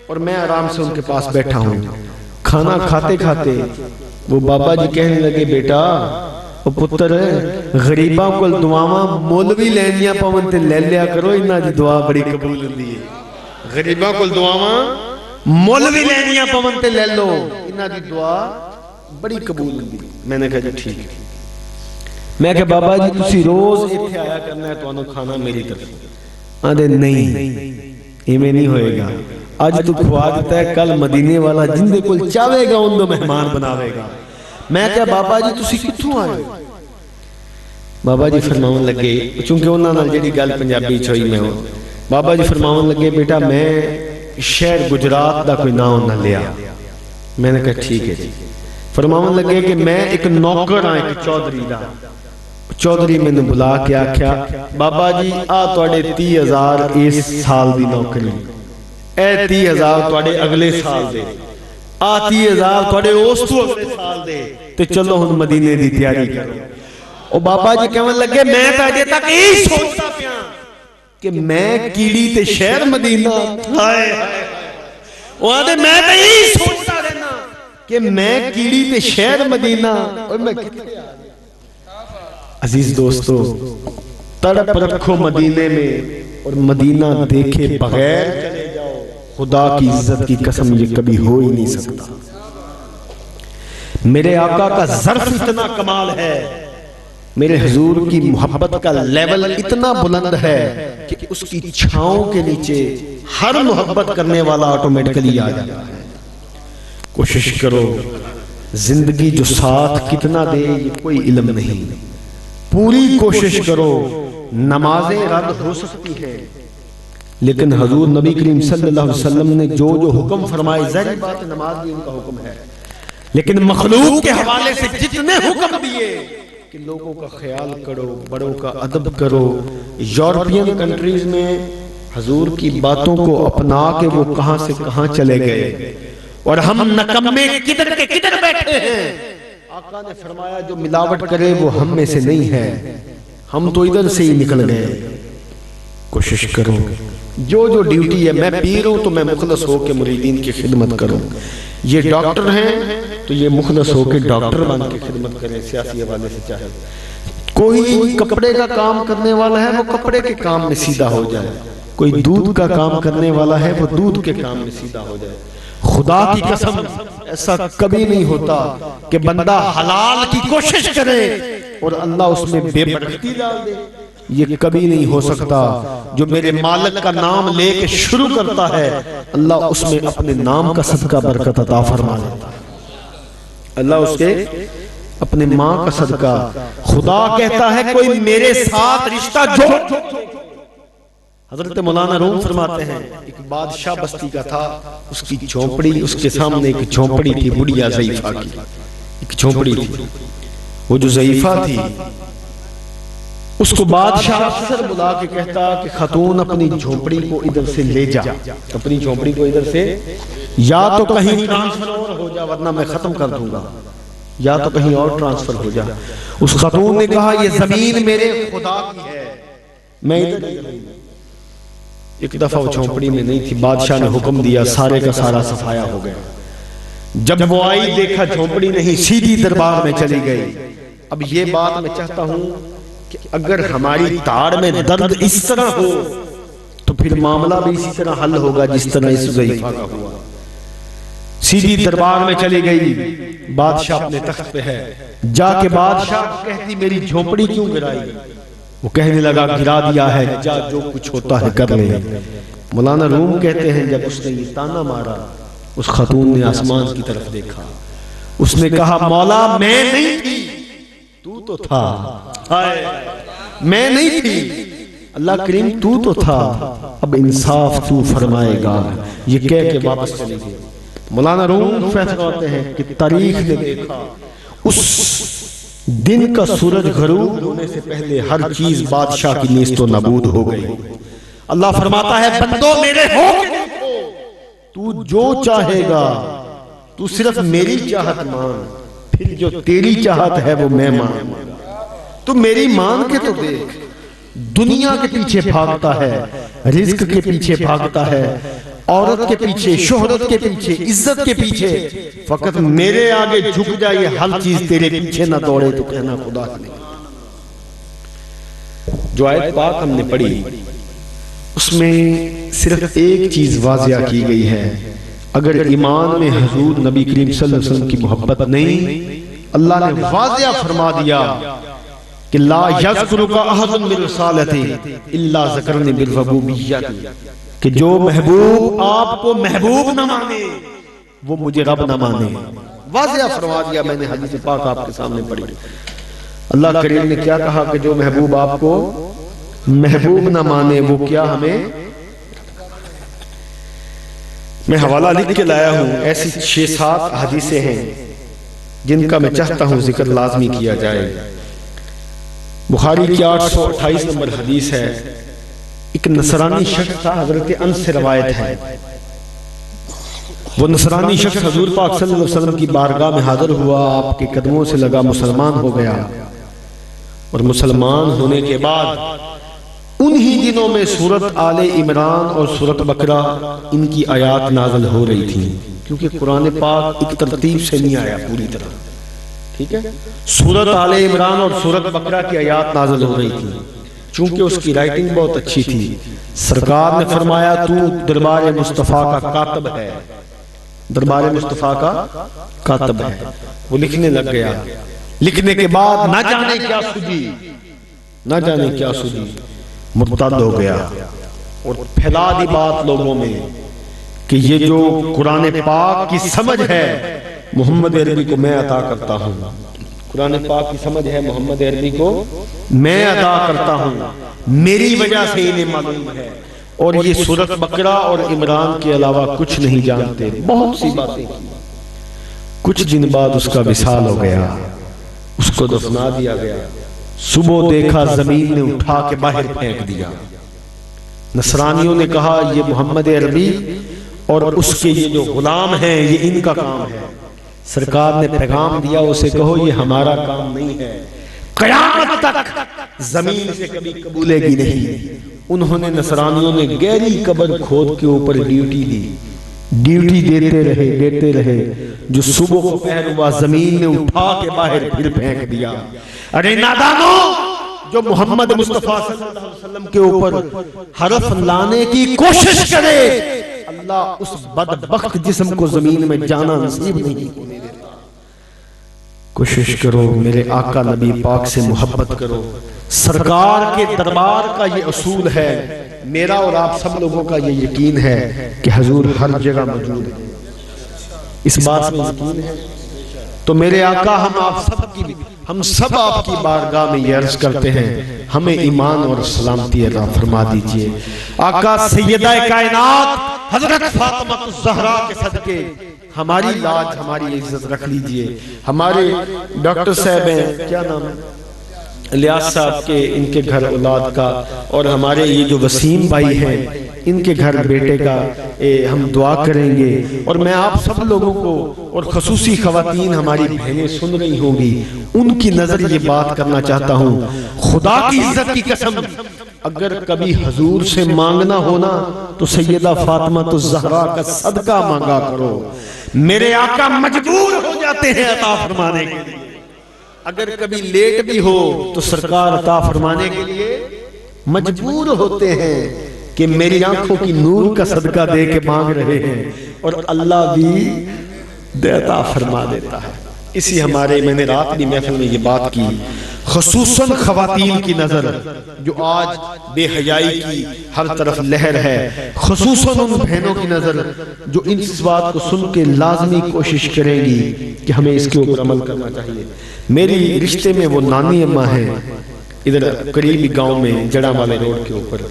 اور میں آرام سے ان کے پاس بیٹھا ہوں. کھانا کھاتے کھاتے وہ بابا جی کہنے لگے بیٹا او پتر غریباں کو دعاواں مولوی لینیاں پون تے لے لیا کرو, انہاں دی دعا بڑی قبول ہوندی ہے. غریباں کو دعاواں مولوی لینیاں پون تے لے لو, انہاں دی دعا بڑی قبول ہوندی. میں نے کہا جی ٹھیک ہے. میں کہ بابا جی تسی روز ایتھے آیا کرنا ہے, تانوں کھانا میری طرف. آندے نہیں ایویں نہیں ہوئے گا, اج تو کھوا دیتا ہے, کل مدینے والا جن دے کول چاہے گا ان دو مہمان بناوے گا. میں کہا بابا جی تسی کتھوں آئے؟ بابا جی فرماون لگے, چونکہ انہاں نال جڑی گل پنجابی چ ہوئی میں بابا جی فرماون لگے بیٹا میں شہر گجرات دا کوئی نام نہ لیا. میں نے کہا ٹھیک ہے جی. فرماون لگے کہ میں ایک نوکر ہاں ایک چودھری دا. چودھری میں نے بلا کے آکھیا بابا جی آ تواڈے 30,000 اس سال دی نوکری, اے 30,000 تواڈے اگلے سال دے, آ 30,000 تواڈے اس تو اگلے سال دے, تے چلو ہن مدینے دی تیاری کرو. او بابا جی کہن لگے میں تے اجے تک یہی سوچتا پیا کہ میں کیڑی تے شہر مدینہ, ہائے ہائے او آندے میں تے یہی سوچتا رہنا کہ میں کیڑی تے شہر مدینہ, اور میں کتنے آ. عزیز دوستو تڑپ رکھو مدینے میں اور مدینہ دیکھے بغیر چلے جاؤ, خدا کی عزت کی قسم یہ کبھی ہو ہی نہیں سکتا. میرے آقا کا ظرف اتنا کمال ہے، میرے حضور کی محبت کا لیول اتنا بلند ہے کہ اس کی چھاؤں کے نیچے ہر محبت کرنے والا آٹومیٹکلی آ جاتا ہے۔ کوشش کرو، زندگی جو ساتھ کتنا دے یہ کوئی علم نہیں، پوری کوشش کرو۔ نمازیں رد ہو سکتی ہیں، لیکن حضور نبی کریم صلی اللہ علیہ وسلم نے جو جو حکم فرمائے، ظاہر بات نماز بھی ان کا حکم ہے، لیکن مخلوق کے حوالے سے جتنے حکم دیے کہ لوگوں کا خیال کرو، بڑوں کا ادب کرو۔ یورپین کنٹریز میں حضور کی باتوں کو اپنا کے وہ کہاں سے کہاں چلے گئے، اور ہم نکمے کدھر کے کدھر بیٹھے ہیں۔ آقا نے فرمایا جو ملاوٹ کرے وہ ہم میں سے نہیں ہے، ہم تو ادھر سے ہی نکل گئے۔ کوشش کرو، جو جو ڈیوٹی ہے، میں پیر ہوں تو میں مخلص ہو کے مریدین کی خدمت کروں، یہ ڈاکٹر ہیں تو یہ مخلص ہو کے ڈاکٹر بن کے خدمت کریں، سیاسی حوالے سے چاہے کوئی کپڑے کا کام کرنے والا ہے وہ کپڑے کے کام میں سیدھا ہو جائے، کوئی دودھ کا کام کرنے والا ہے وہ دودھ کے کام میں سیدھا ہو جائے۔ خدا کی قسم ایسا کبھی نہیں ہوتا کہ بندہ حلال کی کوشش کرے اور اللہ اس میں بے برکتی ڈال دے، یہ کبھی نہیں ہو سکتا۔ جو میرے مالک کا نام لے کے شروع کرتا ہے اللہ اس میں اپنے نام کا صدقہ برکت عطا فرما لیتا ہے، اللہ اس کے اپنے ماں کا صدقہ۔ خدا کہتا ہے کوئی میرے ساتھ رشتہ جوڑ۔ حضرت مولانا روم فرماتے ہیں ایک بادشاہ بستی کا تھا، اس کی جھونپڑی، اس کے سامنے ایک جھونپڑی تھی بڑھیا ضعیفہ کی، ایک جھونپڑی تھی۔ وہ جو ضعیفہ تھی اس کو بادشاہ افسر بلا کے کہتا کہ خاتون اپنی جھونپڑی کو ادھر سے لے جا، اپنی جھونپڑی کو ادھر سے یا تو کہیں ٹرانسفر اور ہو جا ورنہ میں ختم کر دوں گا، یا تو کہیں اور ٹرانسفر ہو جا۔ اس خاتون نے کہا یہ زمین میرے خدا کی ہے، میں ادھر نہیں رہوں گی۔ ایک دفعہ وہ جھونپڑی میں نہیں تھی، بادشاہ نے حکم دیا سارے کا سارا صفایا ہو گیا۔ جب وہ آئی دیکھا جھونپڑی نہیں، سیدھی دربار میں چلی گئی۔ اب یہ بات میں چاہتا ہوں کہ اگر ہماری تاڑ میں درد اس طرح ہو تو پھر معاملہ بھی اسی طرح حل ہوگا جس طرح اس ضعیفہ کا ہوا۔ سیدھی دربار میں چلی گئی، بادشاہ اپنے تخت پہ ہے، جا کے بادشاہ کہتی میری جھونپڑی کیوں گرائی؟ وہ کہنے لگا گرا دیا ہے، جا جو کچھ ہوتا ہے کر لے۔ مولانا روم کہتے ہیں جب اس نے یہ تانا مارا اس خاتون نے آسمان کی طرف دیکھا، اس نے کہا مولا میں نہیں تھی تو تو تھا، میں نہیں تھی اللہ کریم تو تو تھا، اب انصاف تو فرمائے گا۔ یہ کہہ کے واپس چلی گئی۔ مولانا روم فیصلہ ہوتے ہیں کہ تاریخ نے دیکھا اس دن کا سورج غروب ہونے سے پہلے ہر چیز بادشاہ کی نیست و نابود ہو گئی۔ اللہ فرماتا ہے بندو میرے ہو تو جو چاہے گا تو صرف میری چاہت مان، پھر جو تیری چاہت ہے وہ میں مان گا۔ تو میری مان کے تو دیکھ، دنیا کے پیچھے بھاگتا ہے، رزق کے پیچھے بھاگتا ہے، عورت کے پیچھے، شہرت کے پیچھے، عزت کے پیچھے، فقط میرے آگے جھک جائے ہر چیز تیرے پیچھے نہ دوڑے تو کہنا خدا کی نہیں۔ جو آیت پاک ہم نے پڑھی اس میں صرف ایک چیز واضح کی گئی ہے، اگر ایمان میں حضور نبی کریم صلی اللہ علیہ وسلم کی محبت نہیں، اللہ نے واضح فرما دیا کہ لا یذکرک احد من رسالتی الا ذکرنی بالربوبیت، کہ جو محبوب آپ کو محبوب نہ مانے وہ مجھے رب نہ مانے۔ واضح فرما دیا، میں نے حدیث پاک آپ کے سامنے پڑھی۔ اللہ کریم نے کیا کہا کہ جو محبوب آپ کو محبوب نہ مانے وہ کیا ہمیں، میں حوالہ لکھ کے لایا ہوں، ایسی 6-7 حدیثیں ہیں جن کا میں چاہتا ہوں ذکر لازمی کیا جائے۔ بخاری کی 828 نمبر حدیث ہے، ایک نصرانی شخص تھا، حضرت انس سے روایت ہے، وہ نصرانی شخص حضور پاک صلی اللہ علیہ وسلم کی بارگاہ میں حاضر ہوا، آپ کے قدموں سے لگا، مسلمان ہو گیا، اور مسلمان ہونے کے بعد انہی دنوں میں سورت آل عمران اور سورت بقرہ ان کی آیات نازل ہو رہی تھی، کیونکہ قرآن پاک ایک ترتیب سے نہیں آیا پوری طرح، ٹھیک ہے، سورت آل عمران اور سورت بقرہ کی آیات نازل ہو رہی تھی۔ چونکہ اس کی رائٹنگ بہت اچھی تھی، سرکار نے فرمایا تو دربار مصطفیٰ کا کاتب ہے، دربار مصطفیٰ کا کاتب ہے، وہ لکھنے لگ گیا. لکھنے کے بعد نہ جانے کیا سوجی، مرتد ہو گیا اور پھیلا دی بات لوگوں میں کہ یہ جو قرآن پاک کی سمجھ ہے محمد عربی کو میں عطا کرتا ہوں، قرآن پاک کی سمجھ ہے محمد عربی کو میں عطا کرتا ہوں، میری وجہ سے انہیں معلوم ہے، اور یہ سورۃ بقرہ اور عمران کے علاوہ کچھ نہیں جانتے. بہت سی باتیں کی. کچھ دن بعد اس کا وصال ہو گیا، اس کو دفنا دیا گیا. صبح دیکھا زمین نے اٹھا کے باہر پھینک دیا. نصرانیوں نے کہا یہ محمد عربی اور اس کے یہ جو غلام ہیں یہ ان کا کام ہے. سرکار نے پیغام دیا اسے کہو یہ ہمارا کام نہیں ہے، قیامت تک زمین سے کبھی قبولے گی نہیں. انہوں نے نصرانیوں نے گہری قبر کھود کے اوپر ڈیوٹی دی. ڈیوٹی دیتے رہے جو صبح کو پہر ہوا زمین نے اٹھا کے باہر پھر پھینک دیا. ارے نادانو، جو محمد مصطفیٰ صلی اللہ علیہ وسلم کے اوپر حرف لانے کی کوشش کرے اللہ اس بدبخت جسم کو زمین میں جانا نصیب نہیں ہونے دیتا. کوشش کرو، میرے آقا نبی پاک سے محبت کرو. سرکار کے دربار کا یہ اصول ہے. میرا اور آپ سب لوگوں کا یہ یقین ہے کہ حضور ہر جگہ موجود ہے. اس بات میں یقین ہے تو میرے آقا ہم سب آپ کی بارگاہ میں یہ عرض کرتے ہیں ہمیں ایمان اور سلامتی عطا فرما دیجئے. آقا سیدہ کائنات حضرت فاطمہ الزہرا کے صدقے ہماری لاج ہماری عزت رکھ لیجئے. ہمارے ڈاکٹر صاحب ہیں، کیا نام ہے، الیاس صاحب کے، ان کے گھر اولاد کا، اور ہمارے یہ جو وسیم بھائی ہیں ان کے گھر بیٹے کا ہم دعا کریں گے. اور میں آپ سب لوگوں کو اور خصوصی خواتین ہماری بہنیں سن رہی ہوں گی ان کی نظر یہ بات کرنا چاہتا ہوں، خدا کی عزت کی قسم اگر کبھی حضور سے مانگنا ہونا تو سیدہ فاطمہ الزہرا کا صدقہ مانگا کرو. میرے آقا مجبور ہو جاتے ہیں عطا فرمانے کے لیے. اگر کبھی لیٹ بھی ہو تو سرکار عطا فرمانے کے لیے مجبور ہوتے ہیں کہ میری آنکھوں کی نور کا صدقہ دے کے مانگ رہے ہیں اور اللہ بھی عطا فرما دیتا ہے. اسی ہمارے میں نے رات کی محفل میں یہ بات کی، خصوصاً خواتین کی نظر جو آج بے حیائی کی ہر طرف لہر ہے، خصوصاً ان بہنوں کی نظر جو اس بات کو سن کے لازمی کوشش کریں گی کہ ہمیں اس کے اوپر عمل کرنا چاہیے. میری رشتے میں وہ نانی اماں ہیں ادھر قریبی گاؤں میں جڑا والے روڈ کے اوپر،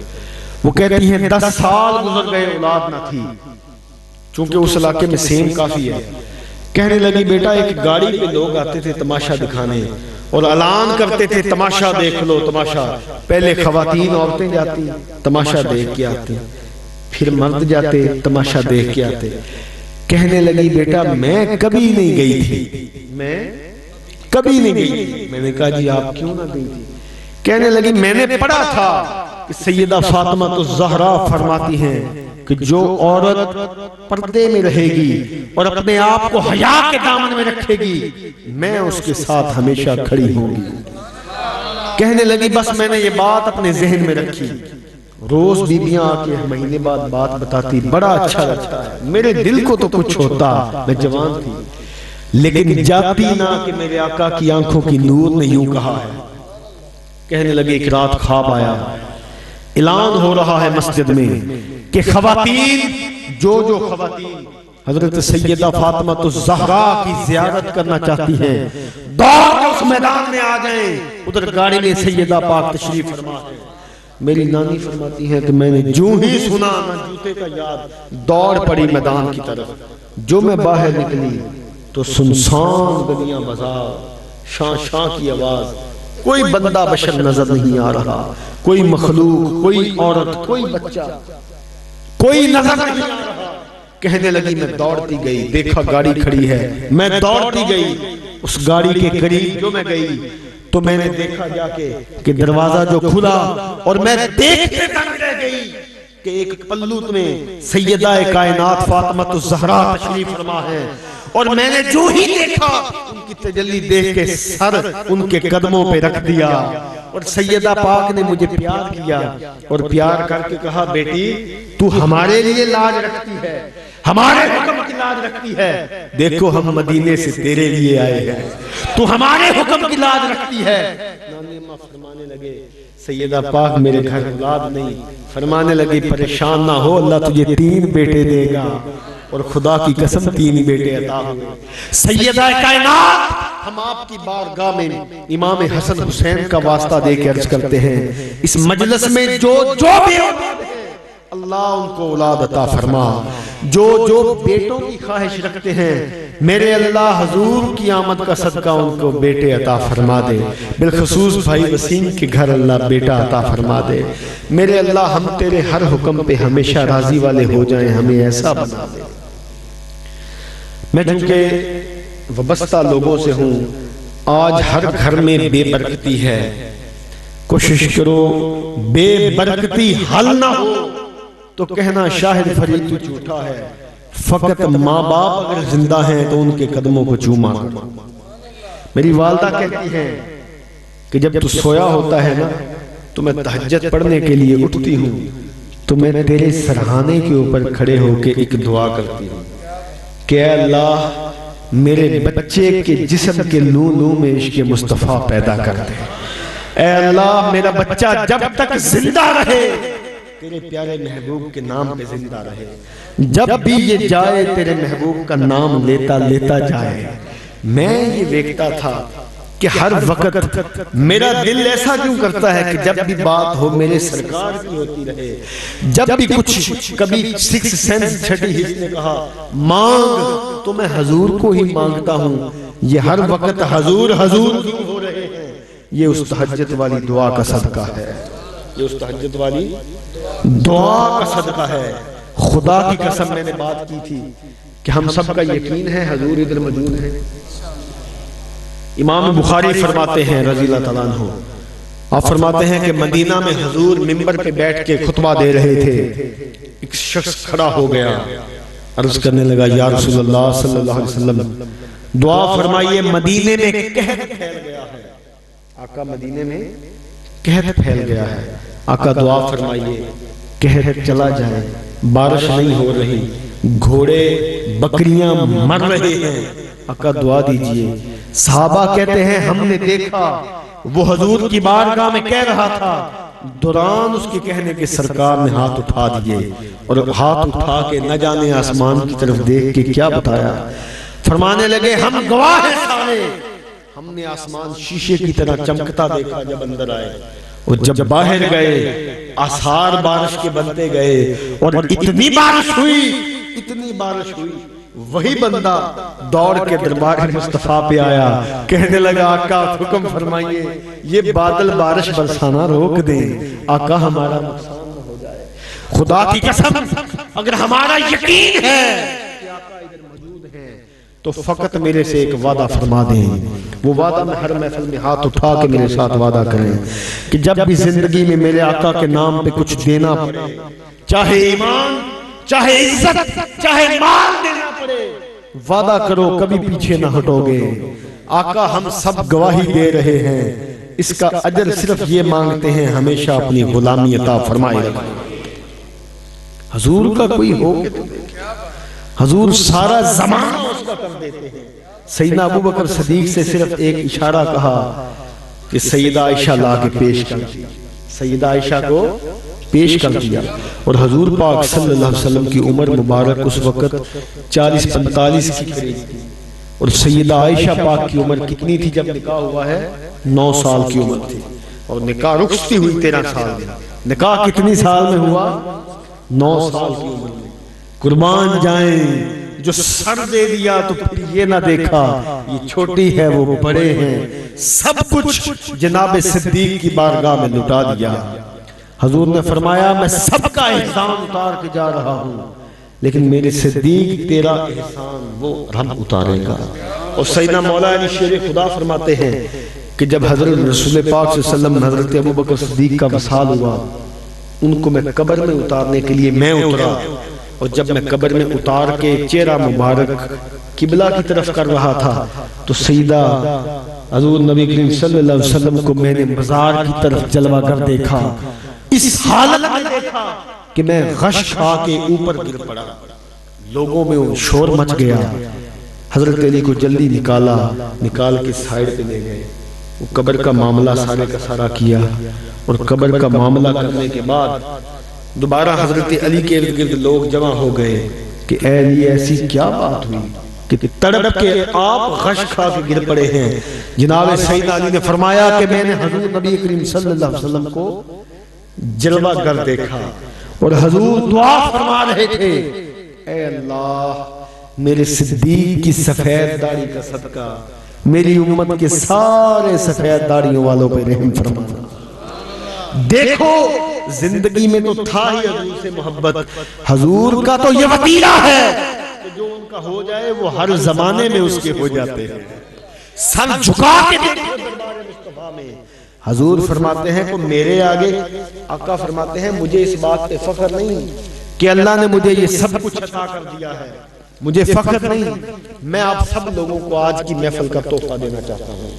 وہ کہتی ہیں 10 سال گزر گئے اولاد نہ تھی، چونکہ اس علاقے میں سیم کافی ہے. کہنے لگی بیٹا ایک گاڑی پہ لوگ آتے تھے تماشا دکھانے اور اعلان کرتے تھے تماشا دیکھ لو تماشا. پہلے خواتین عورتیں جاتی تماشا دیکھ کے آتی، پھر مرد جاتے تماشا دیکھ کے آتے. کہنے لگی بیٹا میں کبھی نہیں گئی تھی، میں کبھی نہیں گئی تھی. میں نے کہا جی آپ کیوں نہ گئی تھی؟ کہنے لگی میں نے پڑھا تھا کہ سیدہ فاطمہ الزہرا فرماتی ہیں کہ جو عورت پردے میں رہے گی اور اپنے آپ کو حیا کے دامن میں رکھے گی میں اس کے ساتھ ہمیشہ کھڑی ہوں گی. کہنے لگی بس میں نے یہ بات اپنے ذہن میں رکھی، روز بیبیاں آ کے مہینے بعد بات بتاتی، بڑا اچھا لگتا ہے. میرے دل کو تو کچھ ہوتا، میں جوان تھی لیکن جاتی نہ کہ میرے آقا کی آنکھوں کی نور نے یوں کہا ہے. کہنے لگے ایک رات خواب آیا، اعلان ہو رہا ہے مسجد میں کہ خواتین جو خواتین حضرت سیدہ فاطمہ الزہرا کی زیارت کرنا چاہتی ہیں دوڑ کے اس میدان میں آ جائیں. ادھر گاڑی میں سیدہ پاک تشریف فرما ہے. میری نانی فرماتی ہے کہ میں نے جو ہی سنا نہ جوتے کا یاد، دوڑ پڑی میدان کی طرف. جو میں باہر نکلی تو سنسان گلیاں بازار، شاں شاں کی آواز، کوئی بندہ بشر نظر نہیں آ رہا، کوئی مخلوق، کوئی عورت، کوئی بچہ، کوئی نظر نہیں آ رہا. کہنے لگی میں دوڑتی گئی، دیکھا گاڑی کھڑی ہے، میں دوڑتی گئی. اس گاڑی کے قریب جو میں گئی تو میں نے دیکھا جا کے کہ دروازہ جو کھلا اور میں دیکھتے دنگ رہ گئی کہ ایک پلوت میں سیدہ کائنات فاطمہ الزہرا تشریف فرما ہے. اور میں نے جو ہی دیکھا ان کی تجلی دیکھ کے سر ان کے قدموں پہ رکھ دیا. اور سیدہ پاک نے مجھے پیار کیا اور پیار کر کے کہا بیٹی تو ہمارے لیے لاج رکھتی ہے، ہمارے حکم کی لاج رکھتی ہے، دیکھو ہم مدینے سے تیرے لیے آئے ہیں، تو ہمارے حکم کی لاج رکھتی ہے۔ نانی اماں فرمانے لگے سیدہ پاک میرے گھر اولاد نہیں، فرمانے لگے پریشان نہ ہو، اللہ تجھے 3 بیٹے دے گا، اور خدا کی قسم 3 بیٹے عطا ہوئے۔ سیدہ کائنات ہم آپ کی بارگاہ میں امام حسن حسین کا واسطہ دے کے عرض کرتے ہیں، اس مجلس میں جو بھی اللہ ان کو اولاد عطا فرما، جو بیٹوں کی خواہش رکھتے ہیں میرے اللہ حضور کی آمد کا صدقہ ان کو بیٹے عطا فرما دے، بالخصوص بھائی وسیم کے گھر اللہ بیٹا عطا فرما دے، میرے اللہ ہم تیرے ہر حکم پہ ہمیشہ راضی والے ہو جائیں، ہمیں ایسا بنا دے۔ میں چونکہ وابستہ لوگوں سے ہوں، آج ہر گھر میں بے برکتی ہے، کوشش کرو بے برکتی حل نہ ہو تو کہنا شاہد فرید تو جھوٹا ہے، فقط ماں باپ اگر زندہ ہیں تو ان کے قدموں کو چوما کرو۔ میری والدہ کہتی ہیں کہ جب تو سویا ہوتا ہے نا تو میں تہجد پڑھنے کے لیے اٹھتی ہوں تو میں تیرے سرہانے کے اوپر کھڑے ہو کے ایک دعا کرتی ہوں کہ اے اللہ میرے بچے کے جسم کے لوں میں عشق مصطفیٰ پیدا کر دے، اے اللہ میرا بچہ جب تک زندہ رہے تیرے پیارے محبوب کے نام پہ زندہ رہے، جب بھی یہ جائے تیرے محبوب کا نام لیتا جائے۔ میں یہ دیکھتا تھا کہ ہر وقت میرا دل ایسا کیوں کرتا ہے کہ جب بھی بات ہو میرے سرکار کی ہوتی رہے، جب بھی کچھ کبھی 6 سینس چھٹی حص نے کہا مانگ تو میں حضور کو ہی مانگتا ہوں، یہ ہر وقت حضور کیوں ہو رہے ہیں، یہ اس تہجد والی دعا کا صدقہ ہے، یہ اس تہجد والی دعا کا صدقہ ہے۔ خدا کی قسم میں نے بات کی تھی کہ ہم سب کا یقین ہے حضور ادھر موجود ہیں۔ امام بخاری فرماتے ہیں رضی اللہ تعالیٰ عنہ، آپ فرماتے ہیں کہ مدینہ میں حضور منبر پہ بیٹھ کے خطبہ دے رہے تھے، ایک شخص کھڑا ہو گیا، عرض کرنے لگا یا رسول اللہ صلی اللہ علیہ وسلم دعا فرمائیے مدینے میں قحط پھیل گیا ہے، آقا مدینے میں قحط پھیل گیا ہے، آقا دعا فرمائیے قحط چلا جائے، بارش نہیں ہو رہی، گھوڑے بکریاں مر رہے ہیں، آقا دعا دیجئے۔ صحابہ کہتے ہیں ہم نے دیکھا وہ حضور کی بارگاہ میں کہہ رہا تھا، دوران اس کے کہنے کے سرکار نے ہاتھ اٹھا دیے اور ہاتھ اٹھا کے نہ جانے آسمان کی طرف دیکھ کے کیا بتایا، فرمانے لگے ہم گواہ ہیں سارے، ہم نے آسمان شیشے کی طرح چمکتا دیکھا جب اندر آئے، اور جب باہر گئے آثار بارش کے بنتے گئے، اور اتنی بارش ہوئی وہی بندہ دوڑ کے دربار مصطفیٰ پہ آیا، کہنے لگا آقا حکم فرمائیے یہ بادل بارش برسانا روک دیں، آقا ہمارا نقصان نہ ہو جائے۔ خدا کی قسم اگر ہمارا یقین ہے کہ آقا ادھر موجود ہیں تو فقط میرے سے ایک وعدہ فرما دیں، وہ وعدہ میں ہر محفل میں ہاتھ اٹھا کے میرے ساتھ وعدہ کریں کہ جب بھی زندگی میں میرے آقا کے نام پہ کچھ دینا پڑے، چاہے ایمان، چاہے عزت، چاہے مال دینا پڑے، وعدہ کرو کبھی پیچھے نہ ہٹو گے۔ آقا ہم سب گواہی دے رہے ہیں، اس کا اجر صرف یہ مانگتے ہیں ہمیشہ اپنی غلامی عطا فرمائے رکھیں۔ حضور کا کوئی ہو کہ تو دیکھیں، حضور سارا زمانہ اس کا کر دیتے ہیں۔ سیدنا ابو بکر صدیق سے صرف ایک اشارہ کہا کہ سیدہ عائشہ لا کے پیش کر دیا، سیدہ عائشہ کو پیش کر دیا، اور حضور پاک صلی اللہ علیہ وسلم کی عمر مبارک اس وقت 40-45 کی قریب تھی، اور سیدہ عائشہ پاک کی عمر کتنی تھی جب نکاح ہوا ہے؟ 9 سال کی عمر تھی، اور نکاح رخصتی ہوئی 13 سال میں۔ نکاح کتنی سال میں ہوا؟ 9 سال کی عمر میں۔ قربان جائیں جو سر دے دیا تو پھر یہ نہ دیکھا یہ چھوٹی ہے وہ بڑے ہیں، سب کچھ جناب صدیق کی بارگاہ میں لٹا دیا۔ حضور نے فرمایا میں سب کا احسان اتار کے جا رہا ہوں، لیکن میرے صدیق تیرا احسان وہ رب اتارے گا۔ اور سیدنا مولا علی شیر خدا فرماتے ہیں کہ جب حضرت رسول پاک صلی اللہ علیہ وسلم حضرت ابو بکر صدیق کا وصال ہوا، ان کو میں قبر میں اتارنے کے لیے میں اترا، اور جب میں قبر میں اتار کے چہرہ مبارک قبلہ کی طرف کر رہا تھا تو سیدہ حضور نبی کریم صلی اللہ علیہ وسلم کو میں نے مزار کی طرف جلوہ کر دیکھا، اس حالت میں دیکھا کہ میں غش کھا کے اوپر گر پڑا، لوگوں میں شور مچ گیا. حضرت علی کو جلدی نکال کے سائیڈ پہ لے گئے. وہ قبر کا معاملہ سارے کا سارا کیا اور قبر کا معاملہ کرنے کے بعد دوبارہ حضرت علی کے ارد گرد لوگ جمع ہو گئے کہ اے علی ایسی کیا بات ہوئی کہ تڑپ کے آپ غش کھا کے گر پڑے ہیں. جناب سیدنا علی نے فرمایا کہ میں نے حضور نبی کریم صلی اللہ علیہ وسلم کو جلوہ گر دیکھا اور حضور دعا فرما رہے تھے اے اللہ میرے صدیق کی سفید داڑھی کا صدقہ میری امت کے سارے سفید داڑھیوں والوں پہ رحم فرما. دیکھو زندگی میں تو تھا ہی حضور سے محبت. حضور کا تو یہ وطیرہ ہے کہ جو ان کا ہو جائے وہ ہر زمانے میں اس کے ہو جاتے ہیں. سر جھکا کے دیکھو دربار مصطفیٰ میں حضور فرماتے ہیں کہ میرے آگے آقا فرماتے ہیں مجھے اس بات پہ فخر نہیں کہ اللہ نے مجھے یہ سب کچھ عطا کر دیا ہے. مجھے فخر نہیں. میں آپ سب لوگوں کو آج کی محفل کا تحفہ دینا چاہتا ہوں.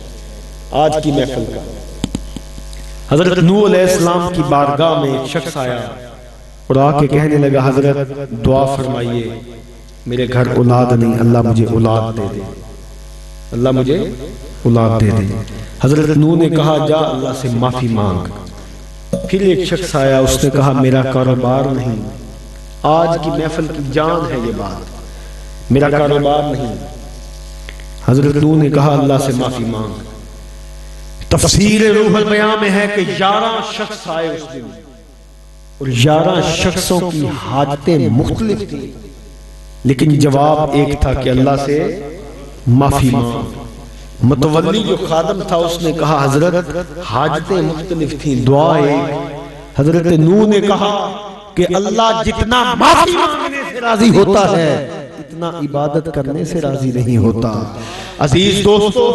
آج کی محفل کا حضرت نوح علیہ السلام کی بارگاہ میں ایک شخص آیا اور آ کے کہنے لگا حضرت دعا فرمائیے میرے گھر اولاد نہیں اللہ مجھے اولاد دے دے. اللہ مجھے اولاد دے دے. حضرت نوح نے کہا جا اللہ سے معافی مانگ. پھر ایک شخص آیا اس نے کہا میرا کاروبار نہیں. آج کی محفل کی جان ہے یہ بات. میرا کاروبار نہیں. حضرت نوح نے کہا اللہ سے معافی مانگ. تفسیر روح البیان میں ہے کہ 11 شخص آئے اس دن اور 11 شخصوں کی حاجتیں مختلف تھیں لیکن جواب ایک تھا کہ اللہ سے معافی مانگ. متولی جو خادم تھا اس نے کہا حضرت حاجتیں مختلف تھیں دعا ایک. حضرت نوح نے کہا کہ اللہ جتنا معافی مانگنے سے راضی ہوتا ہے اتنا عبادت کرنے سے راضی نہیں ہوتا. عزیز دوستو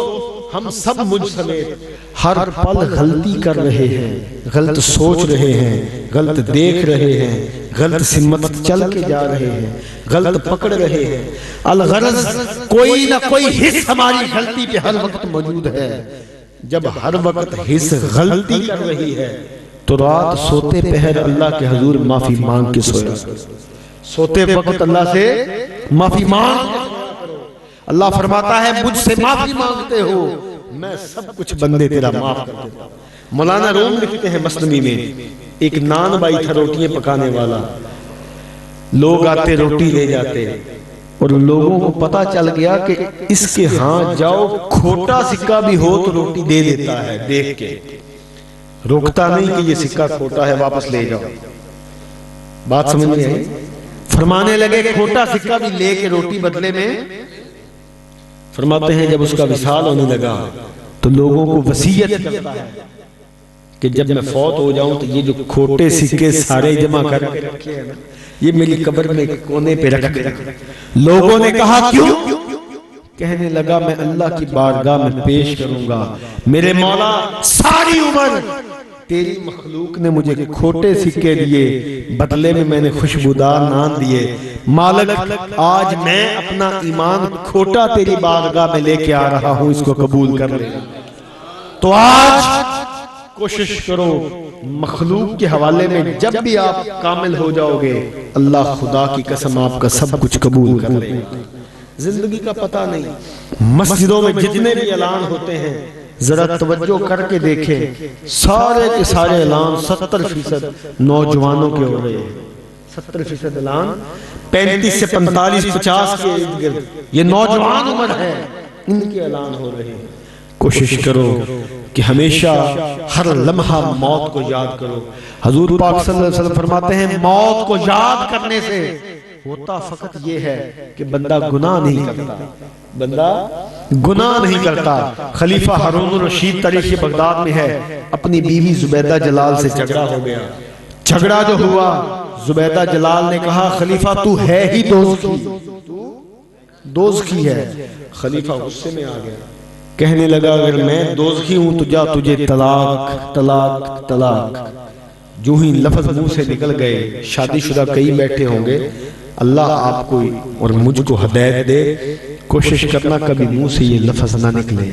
ہم سب مجھ سمیت ہر پل غلطی کر رہے ہیں, غلط سوچ رہے ہیں, غلط دیکھ رہے ہیں, غلط سمت چل کے جا رہے ہیں, غلط پکڑ رہے ہیں. الغرض کوئی نہ کوئی حص ہماری غلطی پہ ہر وقت موجود ہے. جب ہر وقت حص غلطی کر رہی ہے تو رات سوتے پہر اللہ کے حضور معافی مانگ کے سویا. سوتے وقت اللہ سے معافی مانگ. اللہ فرماتا ہے مجھ سے معافی مانگتے ہو میں سب کچھ بندے تیرا معاف کر دیتا ہوں. مولانا روم لکھتے ہیں مثنوی میں ایک نان بائی تھا روٹیاں پکانے والا. لوگ آتے روٹی لے جاتے اور لوگوں کو پتا چل گیا کہ اس کے ہاں جاؤ کھوٹا سکہ بھی ہو تو روٹی دے دیتا ہے. دیکھ کے روکتا نہیں کہ یہ سکہ کھوٹا ہے واپس لے جاؤ. بات سمجھ میں آئی. فرمانے لگے کھوٹا سکہ بھی لے کے روٹی بدلے میں. فرماتے ہیں جب اس کا وصال ہونے لگا تو لوگوں کو وصیت کرتا ہے کہ جب میں فوت ہو جاؤں تو یہ جو کھوٹے سکے سارے جمع کر کے رکھے ہیں یہ میری قبر میں کونے پہ رکھ دے. لوگوں نے کہا کیوں؟ کہنے لگا میں اللہ کی بارگاہ میں پیش کروں گا میرے مولا ساری عمر تیری مخلوق نے مجھے کھوٹے سکے دیے بدلے میں نے خوشبودار نان دیے. مالک آج میں اپنا ایمان کھوٹا تیری بارگاہ میں لے کے آ رہا ہوں اس کو قبول کر لے. تو آج کوشش کرو مخلوق کے حوالے میں جب بھی آپ کامل ہو جاؤ گے اللہ خدا کی قسم آپ کا سب کچھ قبول کر لے. زندگی کا پتہ نہیں. مسجدوں میں جتنے بھی اعلان ہوتے ہیں ذرا توجہ کر کے دیکھیں سارے کے سارے اعلان 70% نوجوانوں کے ہو رہے ہیں. 70% اعلان 35 سے 45 50 کے ارد گرد یہ نوجوان عمر ہے ان کے اعلان ہو رہے ہیں. کوشش کرو کہ ہمیشہ ہر لمحہ موت کو یاد کرو. حضور پاک صلی اللہ علیہ وسلم فرماتے ہیں موت کو یاد کرنے سے ہوتا فقط یہ ہے کہ بندہ گناہ نہیں کرتا. بندہ گناہ نہیں کرتا. خلیفہ ہارون الرشید تاریخ بغداد میں ہے اپنی بیوی زبیدہ جلال سے جھگڑا ہو گیا. جھگڑا جو ہوا زبیدہ جلال نے کہا خلیفہ تو ہے ہی دوزخی ہے. خلیفہ غصے میں آ گیا کہنے لگا اگر میں دوزخی ہوں تو جا تجھے طلاق طلاق طلاق. جو ہی لفظ منہ سے نکل گئے شادی شدہ کئی بیٹھے ہوں گے اللہ آپ کو اور مجھ کو ہدایت دے. کوشش کرنا کبھی منہ سے یہ لفظ نہ نکلے.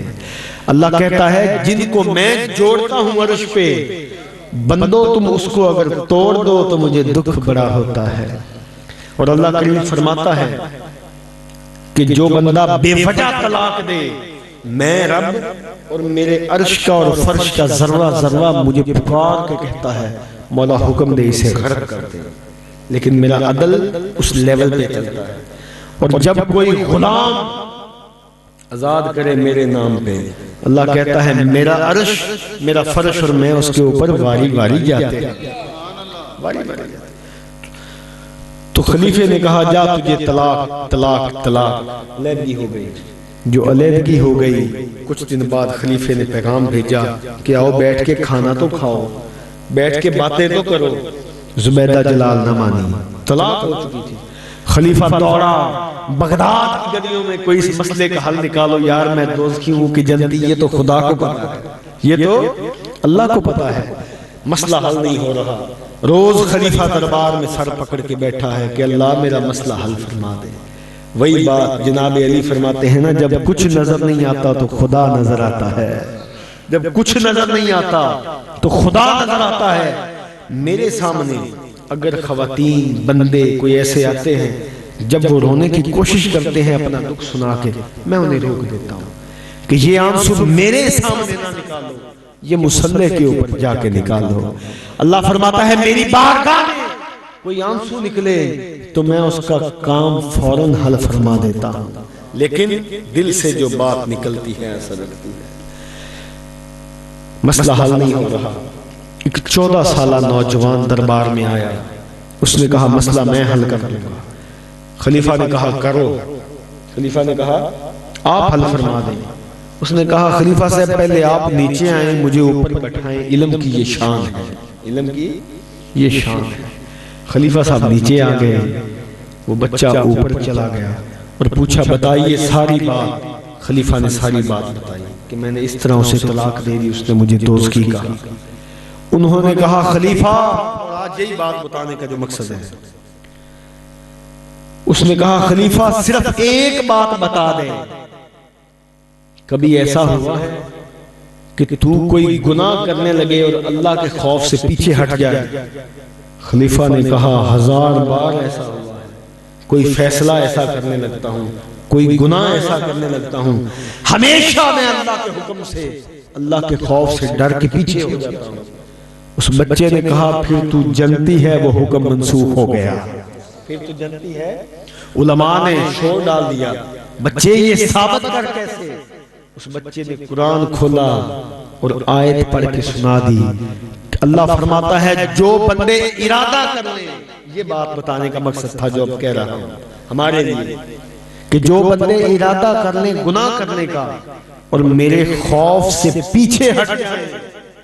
اللہ کہتا ہے جن کو میں جوڑتا ہوں عرش پہ بندو تم اس کو اگر توڑ دو تو مجھے دکھ بڑا ہوتا ہے. اور اللہ کریم فرماتا ہے کہ جو بندہ بے وجہ طلاق دے، میں رب اور میرے عرش کا اور فرش کا ذرہ ذرہ مجھے پکار کے کہتا ہے مولا حکم دے اسے غرق کر دے، لیکن میرا عدل اس لیول پہ چلتا ہے۔ اور جب کوئی غلام آزاد کرے میرے نام پہ، اللہ کہتا ہے میرا عرش، میرا فرش اور میں اس کے اوپر واری واری جاتے ہیں، واری واری جاتے۔ تو خلیفے نے کہا جا تجھے طلاق طلاق طلاق، علیحدگی ہو گئی۔ جو علیحدگی ہو گئی، کچھ دن بعد خلیفے نے پیغام بھیجا کہ آؤ بیٹھ کے کھانا تو کھاؤ، بیٹھ کے باتیں تو کرو۔ زبیدہ جلال نہ مانی، طلاق ہو چکی تھی۔ خلیفہ دوڑا بغداد کی گلیوں میں، کوئی اس مسئلے کا حل نکالو یار، میں دوزخی ہوں کہ جنتی، یہ تو خدا کو پتا ہے، یہ تو اللہ کو پتا ہے، مسئلہ حل نہیں ہو رہا۔ روز خلیفہ دربار میں سر پکڑ کے بیٹھا ہے کہ اللہ میرا مسئلہ حل فرما دے۔ وہی بات جناب علی فرماتے ہیں نا، جب کچھ نظر نہیں آتا تو خدا نظر آتا ہے، جب کچھ نظر نہیں آتا تو خدا نظر آتا ہے۔ میرے سامنے اگر خواتین بندے کوئی ایسے آتے ہیں جب وہ رونے کی کوشش کرتے ہیں اپنا دکھ سنا کے، میں انہیں روک دیتا ہوں کہ یہ آنسو میرے سامنے نہ نکالو، یہ مصلح کے اوپر جا کے نکال دو۔ اللہ فرماتا ہے میری بارگاہ میں کوئی آنسو نکلے تو میں اس کا کام فوراً حل فرما دیتا ہوں، لیکن دل سے جو بات نکلتی ہے ایسا لگتی ہے مسئلہ حل نہیں ہو رہا۔ ایک 14 سالہ نوجوان دربار میں آیا، اس نے کہا مسئلہ میں حل کر دوں گا۔ خلیفہ نے کہا کرو، خلیفہ نے کہا آپ حل فرما دیں۔ اس نے کہا خلیفہ صاحب پہلے آپ نیچے آئیں، مجھے اوپر بٹھائیں، علم کی یہ شان ہے، علم کی یہ شان ہے۔ خلیفہ صاحب نیچے آ گئے، وہ بچہ اوپر چلا گیا اور پوچھا بتائیے ساری بات۔ خلیفہ نے ساری بات بتائی کہ میں نے اس طرح اسے طلاق دے دی، اس نے مجھے دوزخی کہا۔ انہوں نے کہا خلیفہ، اور آج یہی بات بتانے کا جو مقصد ہے، اس نے کہا خلیفہ صرف ایک بات بتا دیں، کبھی ایسا ہوا ہے کہ تو کوئی گناہ کرنے لگے اور اللہ کے خوف سے پیچھے ہٹ جائے؟ خلیفہ نے کہا 1000 بار ایسا ہوا ہے، کوئی فیصلہ ایسا کرنے لگتا ہوں، کوئی گناہ ایسا کرنے لگتا ہوں، ہمیشہ میں اللہ کے حکم سے، اللہ کے خوف سے ڈر کے پیچھے ہو جاتا ہوں۔ اس بچے نے کہا پھر تو جنتی ہے وہ حکم منسوخ ہو گیا، پھر تو جنتی ہے۔ علماء نے شور ڈال دیا بچے یہ ثابت کر کیسے؟ اس بچے نے قرآن کھولا اور آیت پڑھ کے سنا دی۔ اللہ فرماتا ہے جو بندے ارادہ کر لیں، یہ بات بتانے کا مقصد تھا جو اب کہہ رہا ہوں ہمارے لیے، کہ جو بندے ارادہ کر لیں گناہ کرنے کا اور میرے خوف سے پیچھے ہٹ جائیں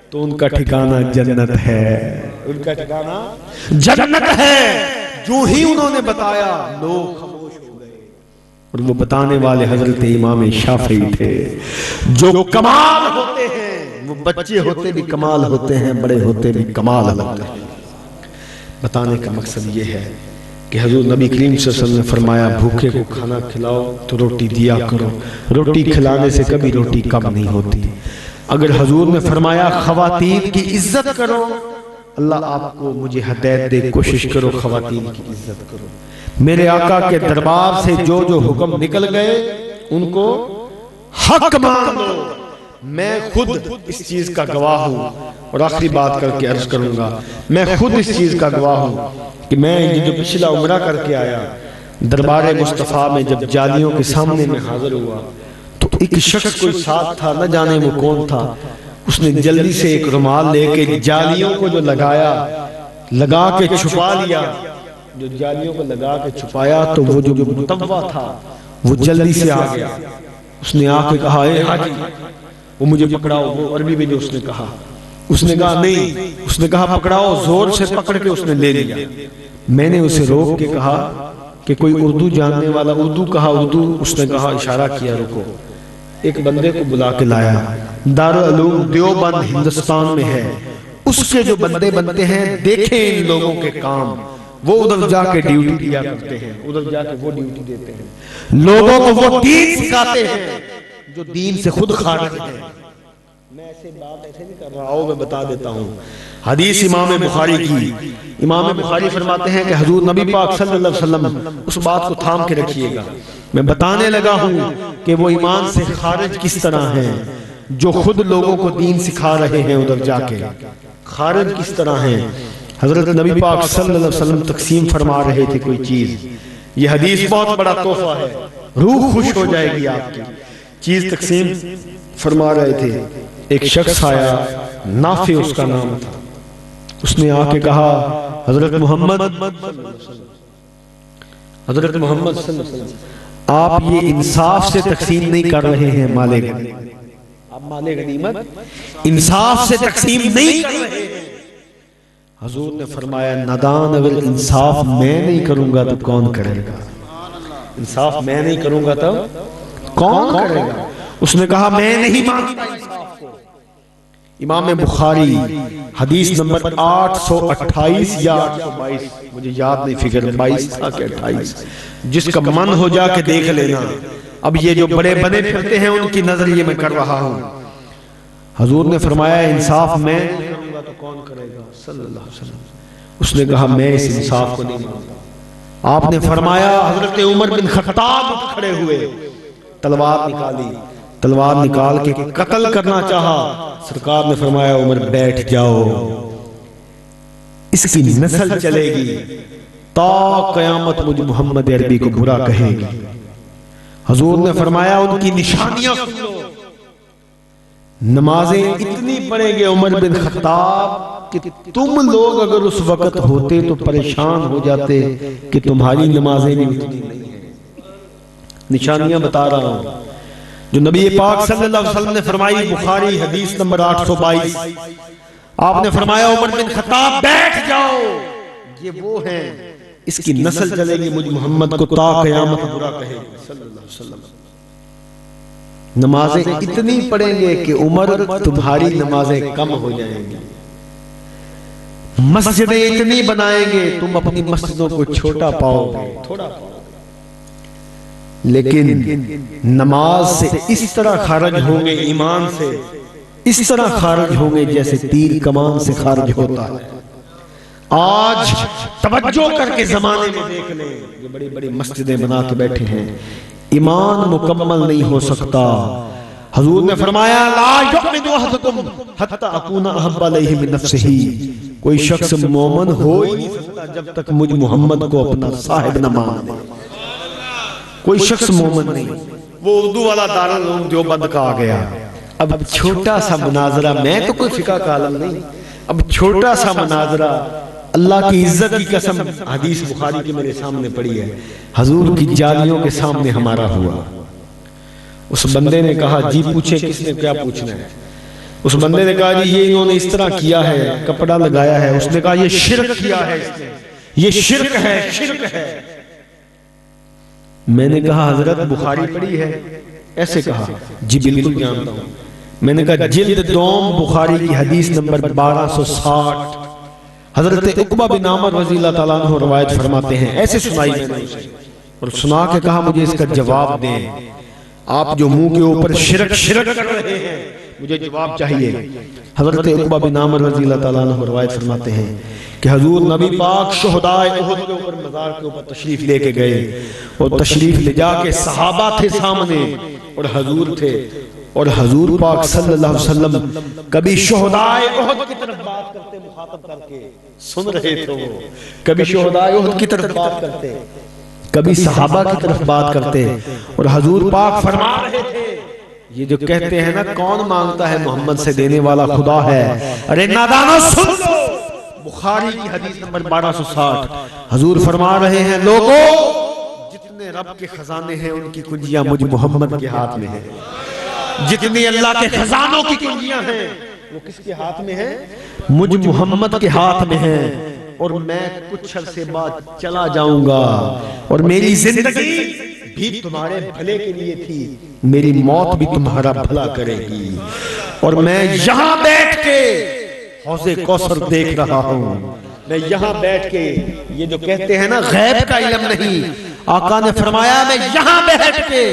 تو ان کا ٹھکانہ جنت ہے، ان کا ٹھکانہ جنت ہے۔ جو ہی انہوں نے بتایا لوگ خاموش ہو گئے، اور وہ بتانے والے حضرت امام شافعی تھے۔ جو کمال ہوتے ہیں وہ بچے ہوتے بھی کمال ہوتے ہیں، بڑے ہوتے بھی کمال ہوتے ہیں۔ بتانے کا مقصد یہ ہے کہ حضور نبی کریم صلی اللہ علیہ وسلم نے فرمایا بھوکے کو کھانا کھلاؤ تو روٹی دیا کرو، روٹی کھلانے سے کبھی روٹی کم نہیں ہوتی۔ اگر حضور نے فرمایا خواتین کی عزت کرو، اللہ آپ کو مجھے ہدایت دے کوشش کرو خواتین کی عزت کرو۔ میرے آقا کے دربار سے جو جو حکم نکل گئے ان کو حق مان لو۔ میں خود اس چیز کا گواہ ہوں، اور آخری بات کر کے عرض کروں گا، میں خود اس چیز کا گواہ ہوں کہ میں یہ جو پچھلا عمرہ کر کے آیا، دربار مصطفیٰ میں جب جالیوں کے سامنے میں حاضر ہوا تو ایک شخص کوئی ساتھ تھا، نہ جانے وہ کون تھا، اس نے جلدی سے ایک رومال لے کے جالیوں کو جو لگایا، لگا کے چھپا لیا، جو جالیوں کو لگا کے چھپایا تو وہ جو متوع تھا وہ جلدی سے آ گیا۔ اس نے آ کے کہا اے حاجی وہ مجھے پکڑاؤ، وہ عربی میں جو اس نے کہا، اس نے کہا نہیں، اس نے کہا پکڑاؤ، زور سے پکڑ کے اس نے لے لیا۔ میں نے اسے روک کے کہا کہ کوئی اردو جاننے والا، اردو کہا اردو، اس نے کہا اشارہ کیا رکو، ایک بندے کو بلا کے لایا، دارالعلوم دیوبند ہندوستان میں ہے، اس کے جو بندے بنتے ہیں دیکھیں ان لوگوں کے کام، وہ ادھر جا کے ڈیوٹی دیا کرتے ہیں، ادھر جا کے وہ ڈیوٹی دیتے ہیں، لوگوں کو وہ دین سکھاتے ہیں جو دین سے خود خارج ہیں۔ میں ایسے بات ایسے نہیں کر رہا ہوں، میں بتا دیتا ہوں۔ حدیث امام بخاری کی، امام بخاری فرماتے ہیں کہ حضور نبی پاک صلی اللہ علیہ وسلم، اس بات کو تھام کے رکھیے گا، میں بتانے لگا ہوں کہ وہ ایمان سے خارج کس طرح ہیں جو خود لوگوں کو دین سکھا رہے ہیں، ادھر جا کے خارج کس طرح ہیں۔ حضرت نبی پاک صلی اللہ علیہ وسلم تقسیم فرما رہے تھے کوئی چیز، یہ حدیث بہت بڑا تحفہ ہے، روح خوش ہو جائے گی آپ کی۔ چیز تقسیم فرما رہے تھے، ایک شخص آیا، نافع اس کا نام تھا، اس نے آ کے کہا حضرت محمد صلی اللہ علیہ وسلم، آپ یہ انصاف سے تقسیم نہیں کر رہے ہیں مال غنیمت، آپ مال غنیمت انصاف سے تقسیم نہیں کر رہے ہیں۔ حضور نے فرمایا نادان، اگر انصاف میں نہیں کروں گا تو کون کرے گا؟ انصاف میں نہیں کروں گا تو کون کرے گا؟ اس نے کہا میں نہیں مانتا انصاف کو۔ امام بخاری حدیث نمبر 828 یا 822، مجھے یاد نہیں، فکر 22 تھا کہ 28، جس کا من ہو جا کے دیکھ لینا۔ اب یہ جو بڑے بنے پھرتے ہیں ان کی نظر یہ میں کر رہا ہوں۔ حضور نے فرمایا انصاف میں نہیں کروں گا تو کون کرے گا؟ صلی اللہ علیہ وسلم۔ اس نے کہا میں اس انصاف کو نہیں مانتا۔ آپ نے فرمایا حضرت عمر بن خطاب کھڑے ہوئے، تلوار نکالی، تلوار نکال کے قتل کرنا چاہا، سرکار نے فرمایا عمر بیٹھ جاؤ، اس کی نسل چلے گی تا قیامت مجھ محمد عربی کو برا کہے گی۔ حضور نے فرمایا ان کی نشانیاں سن لو، نمازیں اتنی پڑھیں گے عمر بن خطاب کہ تم لوگ اگر اس وقت ہوتے تو پریشان ہو جاتے کہ تمہاری نمازیں بھی اتنی نہیں ہیں۔ نشانیاں بتا رہا ہوں جو نبی پاک صلی اللہ علیہ وسلم نے فرمائی، بخاری حدیث نمبر 822، آپ نے فرمایا عمر بن خطاب بیٹھ جاؤ، یہ وہ ہیں اس کی نسل چلے گی مجھ محمد کو تا قیامت برا کہے گی صلی اللہ علیہ وسلم۔ نمازیں اتنی پڑھیں گے کہ عمر تمہاری نمازیں کم ہو جائیں گی، مسجدیں اتنی بنائیں گے تم اپنی مسجدوں کو چھوٹا پاؤ گے، تھوڑا پاؤ گے، لیکن نماز سے اس طرح خارج ہوں گے، ایمان سے اس طرح خارج ہوں گے جیسے تیر کمان سے خارج ہوتا ہے۔ آج توجہ کر کے زمانے میں دیکھ لیں، جو بڑی بڑی مسجدیں بنا کے بیٹھے ہیں، ایمان مکمل نہیں ہو سکتا۔ حضور نے فرمایا لا یؤمن احدکم حتی اکون احب الیہ من نفسہ، کوئی شخص مومن ہو ہی نہیں سکتا جب تک مجھ محمد کو اپنا صاحب نہ مان لے۔ کوئی شخص مومن نہیں۔ وہ اردو والا دارالعلوم دیوبند کا آ گیا، اب چھوٹا سا مناظرہ، میں تو کوئی فقہ کا عالم نہیں، اب چھوٹا سا مناظرہ، اللہ کی عزت کی قسم حدیث بخاری کی میرے سامنے پڑی ہے، حضور کی جالیوں کے سامنے ہمارا ہوا۔ اس بندے نے کہا جی پوچھے، کس نے کیا پوچھنا ہے؟ اس بندے نے کہا جی یہ انہوں نے اس طرح کیا ہے، کپڑا لگایا ہے۔ اس نے کہا یہ شرک کیا ہے، اس نے یہ شرک ہے، شرک ہے۔ میں نے کہا حضرت بخاری پڑھی ہے؟ ایسے کہا جی بالکل جانتا ہوں۔ میں نے کہا جلد دوم بخاری کی حدیث نمبر 1260، حضرت عقبہ بن عامر رضی اللہ تعالیٰ عنہ روایت فرماتے ہیں، ایسے سنائی میں نے اسے اور سنا کے کہا مجھے اس کا جواب دیں، آپ جو منہ کے اوپر شرک شرک کر رہے ہیں مجھے جواب چاہیے۔ حضرت عقبہ بن عامر رضی اللہ تعالیٰ عنہ روایت فرماتے ہیں کہ حضور نبی پاک شہدائے احد کے اوپر مزار کے اوپر تشریف لے کے گئے، اور تشریف لے جا کے صحابہ تھے سامنے اور حضور تھے، اور حضور پاک صلی اللہ علیہ وسلم کبھی شہدائے احد کی طرف بات کرتے، مخاطب کر کے سن رہے تھے، وہ کبھی شہدائے احد کی طرف بات کرتے، کبھی صحابہ کی طرف بات کرتے، اور حضور پاک فرما رہے تھے یہ جو کہتے ہیں نا کون مانگتا ہے محمد سے دینے والا خدا ہے، ارے نادانو سن لو، بخاری کی حدیث نمبر 1260 حضور فرما رہے ہیں لوگوں جتنے رب کے خزانے ہیں ان کی کنجیاں مجھ محمد کے ہاتھ میں ہیں، جتنی اللہ کے خزانوں کی کنجیاں ہیں وہ کس کے ہاتھ میں ہیں؟ مجھ محمد کے ہاتھ میں ہیں، اور میں کچھ عرصے بعد چلا جاؤں گا، اور میری زندگی بھی تمہارے بھلے کے لیے تھی، میری موت بھی تمہارا بھلا کرے گی، اور میں یہاں بیٹھ کے حوض کوثر دیکھ رہا ہوں، میں یہاں بیٹھ کے، یہ جو کہتے ہیں نا غیب کا علم نہیں، آقا نے فرمایا میں یہاں بیٹھ کے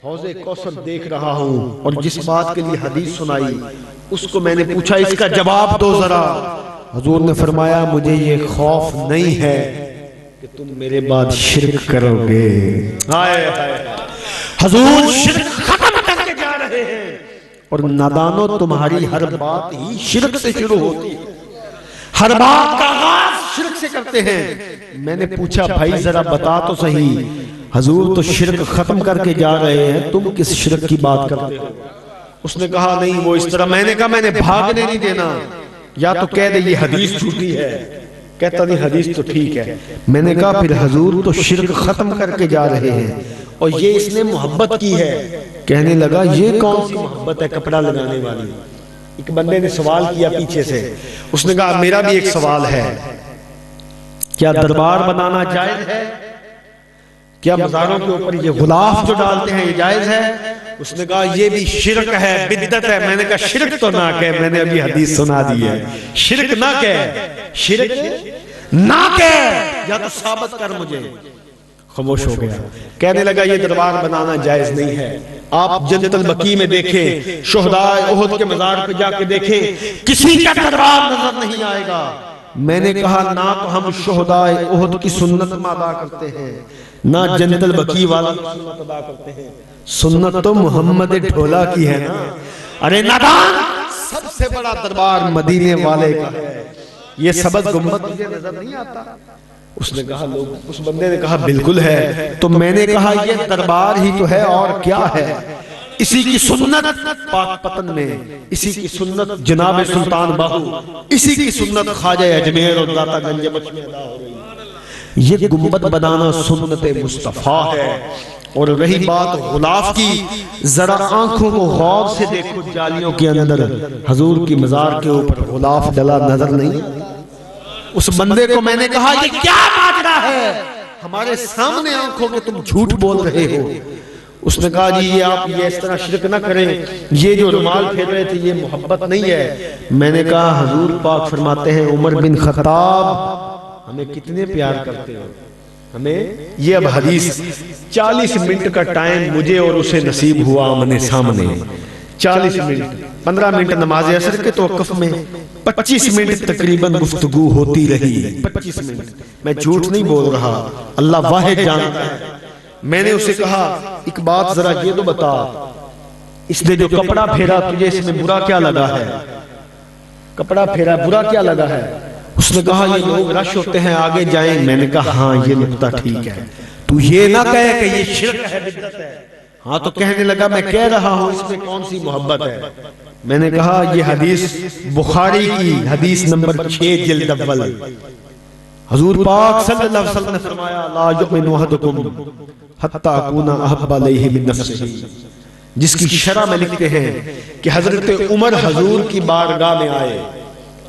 حوض کوثر دیکھ رہا ہوں اور جس بات کے لیے حدیث سنائی اس کو میں نے پوچھا اس کا جواب دو ذرا. حضور نے فرمایا مجھے یہ خوف نہیں ہے کہ تم میرے بعد شرک کرو گے. حضور شرک ختم کر کے جا رہے ہیں اور نادانو تمہاری ہر بات ہی شرک سے شروع ہوتی ہے, ہر بات کا آغاز شرک سے کرتے ہیں. میں نے پوچھا بھائی ذرا بتا تو صحیح, حضور تو شرک ختم کر کے جا رہے ہیں, تم کس شرک کی بات کرتے ہو؟ اس نے کہا نہیں وہ اس طرح. میں نے کہا میں نے بھاگنے نہیں دینا, یا تو کہہ دے یہ حدیث جھوٹی ہے. کہتا نہیں حدیث تو ٹھیک ہے. میں نے کہا پھر حضور تو شرک ختم کر کے جا رہے ہیں اور یہ اس نے محبت کی ہے. کہنے لگا یہ کون سی محبت ہے کپڑا لگانے والی؟ ایک بندے نے سوال کیا پیچھے سے, اس نے کہا میرا بھی ایک سوال ہے, کیا دربار بنانا جائز ہے؟ کیا مزاروں کے اوپر یہ غلاف جو ڈالتے ہیں یہ جائز ہے؟ اس نے کہا یہ بھی شرک ہے, بدعت ہے. میں نے کہا شرک تو نہ کہے, میں نے ابھی حدیث سنا دی ہے. شرک نہ کہے, شرک نہ کہے, یا تو ثابت کر مجھے. خاموش ہو گیا. کہنے لگا یہ دربار بنانا جائز نہیں ہے. آپ جنت البقیع میں دیکھیں, شہدائے احد کے مزار پہ جا کے دیکھیں, کسی کا دربار نظر نہیں آئے گا. میں نے کہا نہ تو ہم شہدائے احد کی سنت ادا کرتے ہیں, نہ جنت البقیع والا سنت ادا کرتے ہیں. سنت تو محمد ڈھولا کی ہے نا. ارے نادان, سب سے بڑا دربار مدینے والے کا ہے. یہ سبز گنبد مجھے نظر نہیں آتا. اس نے کہا لوگ, اس بندے نے کہا بالکل ہے. تو میں نے کہا یہ دربار ہی تو ہے اور کیا ہے. اسی کی سنت پاک پتن میں, اسی کی سنت جناب سلطان باہو, اسی کی سنت خواجہ اجمیر اور داتا گنج بخش میں ادا ہو رہی ہے. یہ گنبد بنانا سنت مصطفیٰ ہے. اور رہی بات غلاف کی, ذرا آنکھوں کو غور سے دیکھو, جالیوں کے اندر حضور کی مزار کے اوپر غلاف ڈلا نظر نہیں. اس بندے کو میں نے کہا یہ کیا ماجرا ہے, ہمارے سامنے آنکھوں میں تم جھوٹ بول رہے ہو. اس نے کہا جی یہ آپ یہ اس طرح شرک نہ کریں, یہ جو رومال پھیر رہے تھے یہ محبت نہیں ہے. میں نے کہا حضور پاک فرماتے ہیں عمر بن خطاب ہمیں کتنے پیار کرتے ہو, ہمیں یہ اب حدیث 40 منٹ کا ٹائم مجھے اور اسے نصیب ہوا آمنے سامنے. 40 منٹ, 15 منٹ نماز عصر کے توقف میں, 25 منٹ تقریباً گفتگو ہوتی رہی. 25 منٹ, میں جھوٹ نہیں بول رہا, اللہ واحد جانتا ہے. میں نے اسے کہا ایک بات ذرا یہ تو بتا, اس نے جو کپڑا پھیرا تجھے اس میں برا کیا لگا ہے؟ کپڑا پھیرا برا کیا لگا ہے؟ اس نے کہا یہ لوگ رش ہوتے ہیں آگے جائیں. میں نے کہا ہاں یہ نکتہ ٹھیک ہے, تو یہ نہ کہے کہ یہ شرک ہے بدعت ہے. ہاں تو کہنے لگا میں کہہ رہا ہوں اس میں کون سی محبت ہے. میں نے کہا یہ حدیث بخاری کی حدیث نمبر 6 جلد اول, حضور پاک صلی اللہ علیہ وسلم نے فرمایا لا یؤمن احدکم حتی اکون احب علیہ من نفسہ, جس کی شرح میں لکھتے ہیں کہ حضرت عمر حضور کی بارگاہ میں آئے,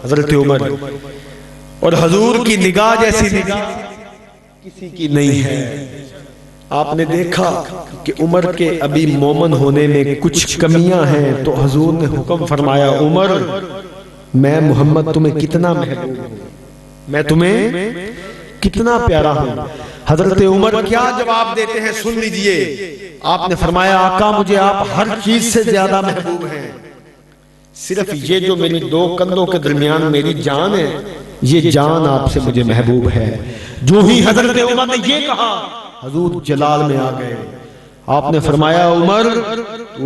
حضرت عمر, اور حضور کی نگاہ جیسی نگاہ کسی کی نہیں ہے. آپ نے دیکھا کہ عمر کے ابھی مومن ہونے میں کچھ کمیاں ہیں, تو حضور نے حکم فرمایا عمر میں محمد تمہیں کتنا محبوب ہوں, میں تمہیں کتنا پیارا ہوں. حضرت عمر کیا جواب دیتے ہیں سن لیجئے. آپ نے فرمایا آقا مجھے آپ ہر چیز سے زیادہ محبوب ہیں, صرف یہ جو میری 2 کندھوں کے درمیان میری جان ہے, یہ جان آپ سے مجھے محبوب ہے. جو ہی حضرت عمر نے یہ کہا حضور جلال میں آ گئے. آپ نے فرمایا عمر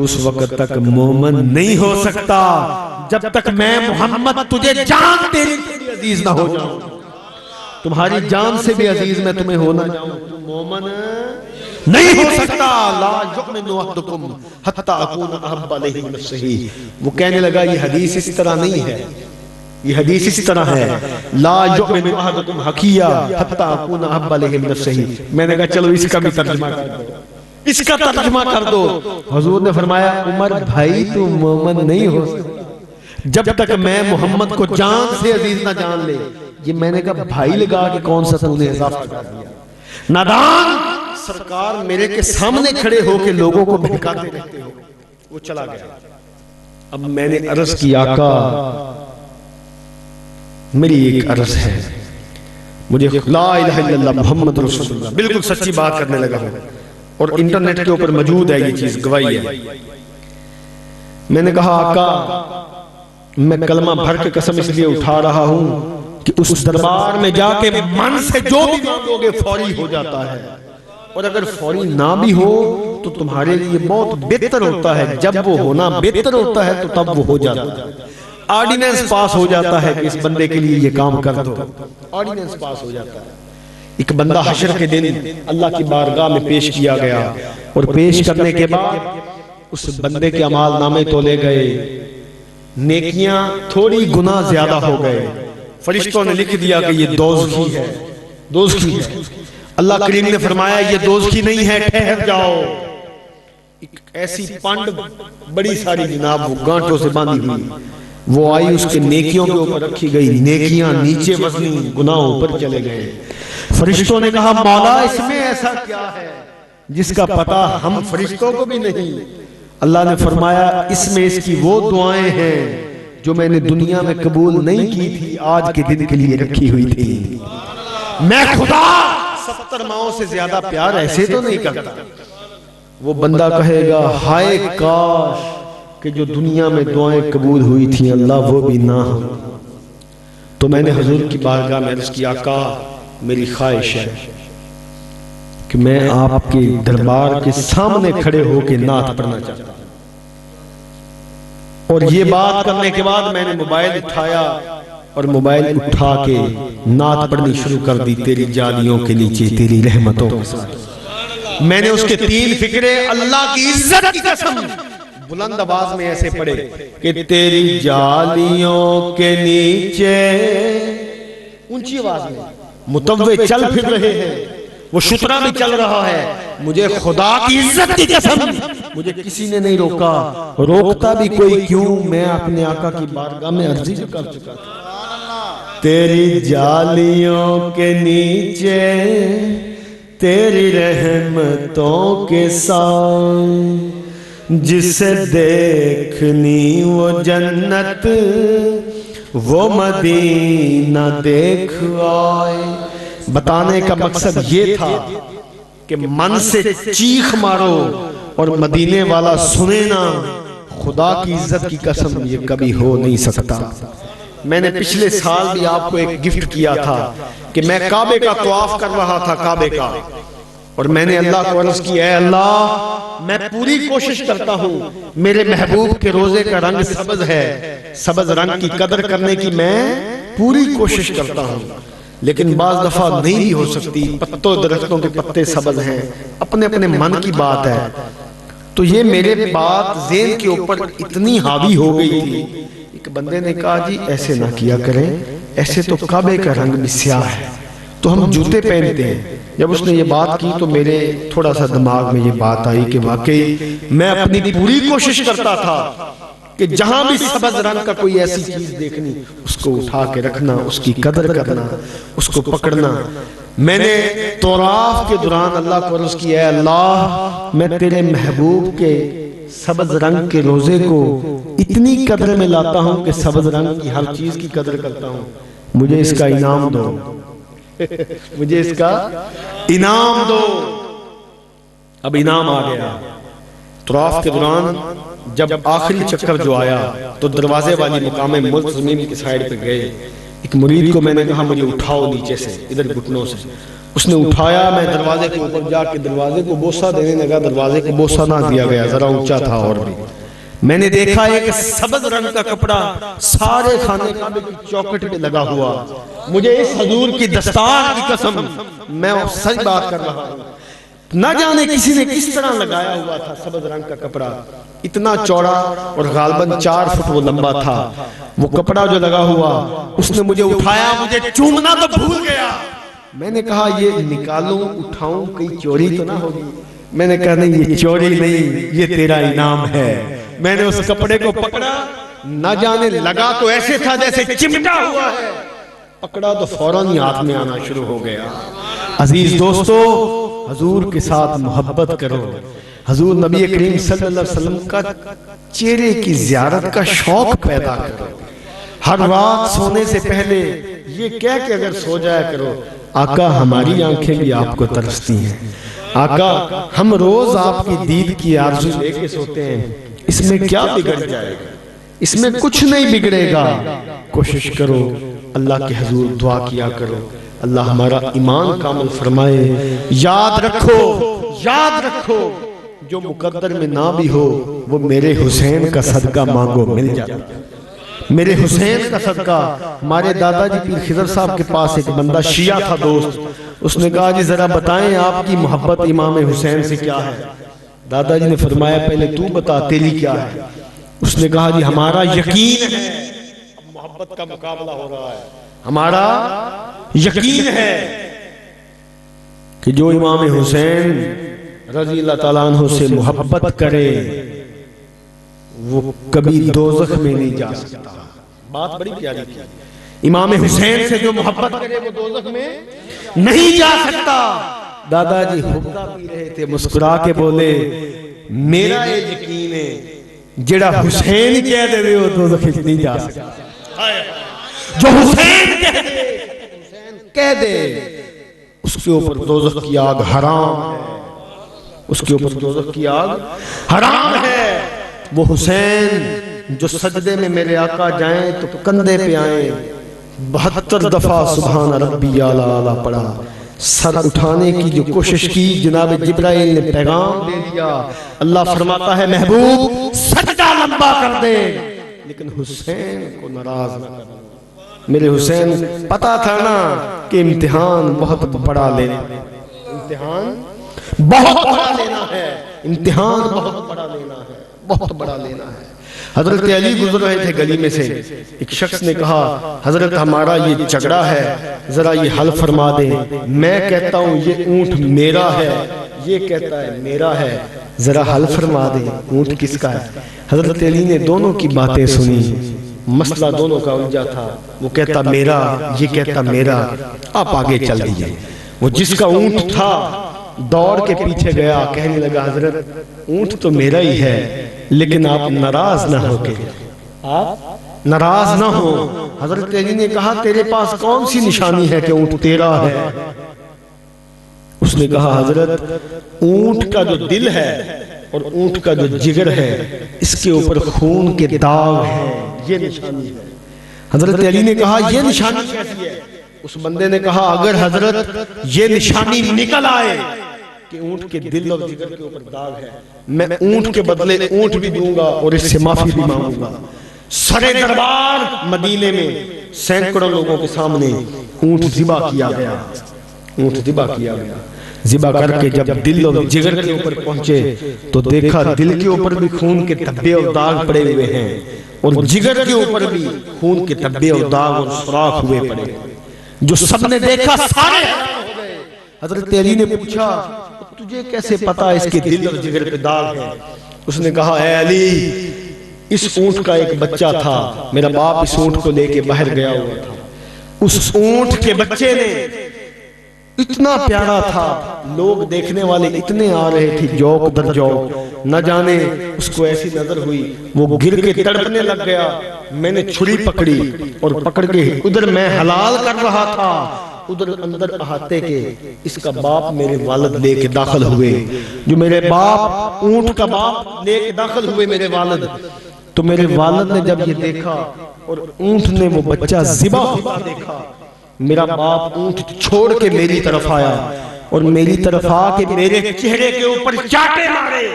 اس وقت تک مومن نہیں ہو سکتا جب تک میں محمد تجھے جان تیری عزیز نہ ہو جاؤں. تمہاری جان سے بھی عزیز میں تمہیں ہونا جاؤں, تم مومن نہیں ہو سکتا. لا یؤمن احدکم حتی اکون احب علیہ من نفسہ. وہ کہنے لگا یہ حدیث اس طرح نہیں ہے, یہ حدیث اس طرح ہے لا یؤمن احدکم حقیہ حتی اکون احب علیہ من نفسہ. میں نے کہا چلو اس کا بھی ترجمہ کر دو, اس کا ترجمہ کر دو. حضور نے فرمایا عمر بھائی تو مومن نہیں ہو سکتا جب تک میں محمد کو جان سے عزیز نہ جان لے. یہ میں نے کہا بھائی لگا کہ کون سا تو نے اضافہ کر دیا. نادان, سرکار میرے کے سامنے کھڑے ہو کے لوگوں کو بہکاتے رہتے ہو. وہ چلا گیا. اب میں نے عرض کی آقا میری ایک عرض ہے, مجھے لا الہ الا اللہ محمد رسول اللہ بالکل سچی بات کرنے لگا ہوں, اور انٹرنیٹ کے اوپر موجود ہے یہ چیز، گواہی ہے۔ میں نے کہا آقا میں کلمہ بھر کے قسم اس لیے اٹھا رہا ہوں کہ اس دربار میں جا کے من سے جو بھی مانگو گے فوری ہو جاتا ہے، اور اگر فوری نہ بھی ہو تو تمہارے لیے بہت بہتر ہوتا ہے، جب وہ ہونا بہتر ہوتا ہے تو تب وہ ہو جاتا ہے، آرڈیننس پاس ہو جاتا ہے کہ اس بندے کے لیے یہ کام کر دو، آرڈیننس پاس ہو جاتا ہے۔ ایک بندہ حشر کے دن اللہ کی بارگاہ میں پیش کیا گیا، اور پیش کرنے کے بعد اس بندے کے اعمال نامے تولے گئے، نیکیاں تھوڑی گناہ زیادہ ہو گئے، فرشتوں نے لکھ دیا کہ یہ دوزخی ہے، دوزخی ہے۔ اللہ کریم نے فرمایا یہ دوزخی نہیں ہے، ٹھہر جاؤ۔ ایک ایسی پانڈ بڑی ساری جناب وہ گانٹوں سے باندھی ہوئی، وہ آئی اس کے نیکیوں کے اوپر رکھی گئی، نیکیاں نیچے وزنی، گناہ اوپر چلے گئے۔ فرشتوں نے کہا مولا اس میں ایسا کیا ہے جس کا پتہ ہم فرشتوں کو بھی نہیں؟ اللہ نے فرمایا اس میں اس کی وہ دعائیں ہیں جو میں نے دنیا میں قبول نہیں کی تھی، آج کے دن کے لیے رکھی ہوئی تھی۔ میں خدا 70 ماؤں سے زیادہ پیار ایسے تو نہیں کرتا۔ وہ بندہ کہے گا ہائے کاش کہ جو دنیا میں دعائیں قبول ہوئی تھیں اللہ وہ بھی نہ ہو۔ تو میں نے حضور کی بارگاہ میں عرض کیا آقا میری خواہش ہے کہ میں آپ کے دربار کے سامنے کھڑے ہو کے نعت پڑھنا چاہتا ہوں۔ اور یہ بات کرنے کے بعد میں نے موبائل اٹھایا اور موبائل اٹھا کے نعت پڑھنی شروع کر دی، تیری جالیوں کے نیچے تیری رحمتوں کے ساتھ۔ میں نے اس کے 3 فقرے اللہ کی عزت کی قسم بلند آواز میں ایسے پڑھے کہ تیری جالیوں کے نیچے، اونچی آواز میں، متوے چل پھر رہے ہیں، وہ شترا بھی چل رہا ہے، مجھے خدا کی عزت کی قسم مجھے کسی نے نہیں روکا، روکتا بھی کوئی کیوں، میں اپنے آقا کی بارگاہ میں عرضی کر چکا تھا۔ تیری جالیوں کے نیچے تیری رحمتوں کے سائے، جسے دیکھنی وہ جنت وہ مدینہ دیکھ آئے۔ بتانے کا مقصد یہ تھا کہ من سے چیخ مارو اور مدینے والا سنے نا، خدا کی عزت کی قسم یہ کبھی ہو نہیں سکتا۔ میں نے پچھلے سال بھی آپ کو ایک گفٹ کیا تھا کہ میں کعبے کا طواف کر رہا تھا، کعبے کا، اور میں نے اللہ کو عرض کی اے اللہ میں پوری کوشش کرتا ہوں، میرے محبوب کے روزے کا رنگ سبز ہے، سبز رنگ کی قدر کرنے کی میں پوری کوشش کرتا ہوں، لیکن بعض دفعہ نہیں بھی ہو سکتی، پتوں درختوں کے پتے سبز ہیں، اپنے اپنے من کی بات ہے۔ تو یہ میرے بات ذہن کے اوپر اتنی حاوی ہو گئی تھی، ایک بندے نے کہا جی ایسے نہ کیا کریں، ایسے تو کعبے کا رنگ بھی سیاہ ہے، تو ہم جوتے پہنتے ہیں۔ جب اس نے یہ بات کی تو میرے تھوڑا سا دماغ میں یہ بات آئی کہ واقعی میں اپنی پوری کوشش کرتا تھا کہ جہاں بھی سبز رنگ کا کوئی ایسی چیز دیکھنی اس کو اٹھا کے رکھنا، اس کی قدر کرنا، اس کو پکڑنا۔ میں نے طواف کے دوران اللہ کو عرض کیا اے اللہ میں تیرے محبوب کے سبز رنگ کے روزے کو اتنی قدر میں لاتا ہوں کہ سبز رنگ کی ہر چیز کی قدر کرتا ہوں، مجھے اس کا انعام دو، مجھے اس کا انعام دو۔ اب انعام آ گیا۔ طواف کے دوران جب آخری چکر جو آیا تو دروازے والی مقام ملک زمین کی سائیڈ پہ گئے، ایک مرید کو میں نے کہا مجھے اٹھاؤ نیچے سے، ادھر گھٹنوں سے، اس نے اٹھایا، میں دروازے کے اوپر جا کے دروازے کو بوسہ دینے لگا، دروازے کو بوسہ نہ دیا گیا، ذرا اونچا تھا، اور بھی میں نے دیکھا ایک سبز رنگ کا کپڑا سارے خانے کعبے کی چوکٹ پہ لگا ہوا، مجھے اس حضور کی دستار کی قسم میں سچ بات کر رہا ہوں، نہ جانے کسی نے کس طرح لگایا ہوا تھا سبز رنگ کا کپڑا، اتنا چوڑا اور غالباً 4 فٹ وہ لمبا تھا، وہ کپڑا جو لگا ہوا، اس نے مجھے اٹھایا، مجھے چومنا تو بھول گیا، میں نے کہا یہ نکالوں اٹھاؤں کہیں چوری تو نہ ہوگی، میں نے کہا نہیں یہ چوری نہیں، یہ تیرا انعام ہے۔ میں نے اس کپڑے کو پکڑا، نہ جانے لگا تو ایسے تھا جیسے چمٹا ہوا ہے، پکڑا تو فوراً ہی ہاتھ میں آنا شروع ہو گیا۔ عزیز دوستو حضور کے ساتھ محبت کرو، حضور نبی کریم صلی اللہ علیہ وسلم کا چہرے کی زیارت کا شوق پیدا کرو، ہر رات سونے سے پہلے یہ کہہ کہ اگر سو جایا کرو آقا ہماری آنکھیں بھی آپ کو ترستی ہیں، آقا ہم روز آپ کی دید کی آرزو لے کے سوتے ہیں، اس میں کیا بگڑ جائے گا؟ اس میں کچھ نہیں بگڑے گا۔ کوشش کرو اللہ کے حضور دعا کیا کرو، اللہ ہمارا ایمان کامل فرمائے۔ یاد رکھو جو مقدر میں نہ بھی ہو وہ میرے حسین کا صدقہ مانگو مل جاتا۔ میرے حسین کا صدقہ۔ ہمارے دادا جی پیر خضر صاحب کے پاس ایک بندہ شیعہ تھا دوست، اس نے کہا جی ذرا بتائیں آپ کی محبت امام حسین سے کیا ہے؟ دادا جی نے فرمایا پہلے تو بتا تیری کیا ہے؟ اس نے کہا جی ہمارا یقین ہے، اب محبت کا مقابلہ ہو رہا ہے، ہمارا یقین ہے کہ جو امام حسین رضی اللہ تعالیٰ عنہ سے محبت کرے وہ کبھی دوزخ میں نہیں جا سکتا۔ بات بڑی پیاری تھی، امام حسین سے جو محبت کرے وہ دوزخ میں نہیں جا سکتا۔ دادا جی حقہ پی رہے تھے، مسکرا کے بولے میرا یہ یقین ہے جڑا حسین کہہ دے وہ دوزخ میں نہیں جا سکتا۔ جو حسین کہہ دے اس کے اوپر دوزخ کی آگ حرام ہے، اس کے اوپر دوزخ کی آگ حرام ہے۔ وہ حسین جو سجدے میں میرے آقا جائیں تو کندھے پہ آئیں، 72 دفعہ سبحان ربی اعلیٰ پڑھا، سر اٹھانے کی جو کوشش کی جناب جبرائیل نے پیغام دے دیا، اللہ فرماتا ہے محبوب سجدہ لمبا کر دے، لیکن حسین کو ناراض نہ کرنا۔ میرے حسین پتا تھا نا کہ امتحان بہت بڑا لینا ہے، امتحان بہت بڑا لینا ہے، امتحان بہت بڑا لینا ہے، بہت بڑا لینا ہے۔ حضرت علی گزر رہے تھے گلی میں سے، ایک شخص نے کہا حضرت ہمارا یہ جھگڑا ہے ذرا یہ حل فرما دیں، میں کہتا ہوں یہ اونٹ میرا ہے، یہ کہتا ہے میرا ہے، ذرا حل فرما دیں اونٹ کس کا ہے؟ حضرت علی نے دونوں کی باتیں سنی، مسئلہ دونوں کا الجھا تھا، وہ کہتا میرا، یہ کہتا میرا، آپ آگے چل دیجئے۔ وہ جس کا اونٹ تھا دوڑ کے پیچھے گیا، کہنے لگا حضرت اونٹ تو میرا ہی ہے لیکن آپ ناراض نہ ہو کے، آپ ناراض نہ ہو۔ حضرت علی نے کہا تیرے پاس کون سی نشانی ہے کہ اونٹ تیرا ہے؟ اس نے کہا حضرت اونٹ کا جو دل ہے اور اونٹ کا جو جگر ہے اس کے اوپر خون کے داغ ہیں، یہ نشانی ہے۔ حضرت علی نے کہا یہ نشانی کیسی ہے؟ اس بندے نے کہا اگر حضرت یہ نشانی نکل آئے کہ اونٹ کے دل اور جگر کے اوپر داغ ہے، میں اونٹ کے بدلے اونٹ بھی دوں گا اور اس سے معافی بھی مانگوں گا۔ سرے دربار مدینے میں سینکڑوں لوگوں کے سامنے اونٹ ذبح کیا گیا، اونٹ ذبح کیا گیا۔ ذبح کر کے جب دل اور جگر کے اوپر پہنچے تو دیکھا دل کے اوپر بھی خون کے دھبے اور داغ پڑے ہوئے ہیں اور جگر کے اوپر بھی خون کے دھبے اور داغ اور سوراخ ہوئے پڑے۔ جو سب نے دیکھا سارے حیران ہو گئے۔ حضرت علی نے پوچھا تجھے کیسے پتا اس کے دل اور جگر پہ داغ ہے؟ اس نے کہا اے علی اس اونٹ کا ایک بچہ تھا، میرا باپ اس اونٹ کو لے کے باہر گیا ہوا تھا، اس اونٹ کے بچے نے اتنا پیارا تھا، لوگ دیکھنے والے اتنے آ رہے تھے جوک در جوک، نہ جانے اس کو ایسی نظر ہوئی وہ گر کے تڑپنے لگ گیا۔ میں نے چھری پکڑی اور پکڑ کے ادھر میں حلال کر رہا تھا، ادھر اندر احاطے کے اس کا باپ میرے والد لے کے داخل ہوئے۔ جو میرے باپ اونٹ کا باپ لے کے داخل ہوئے میرے والد، تو میرے والد نے جب یہ دیکھا اور اونٹ نے وہ بچہ ذبح ہوتا دیکھا، میرا باپ اونٹ چھوڑ کے میری طرف آیا اور میری طرف آ کے میرے چہرے کے اوپر چاٹے مارے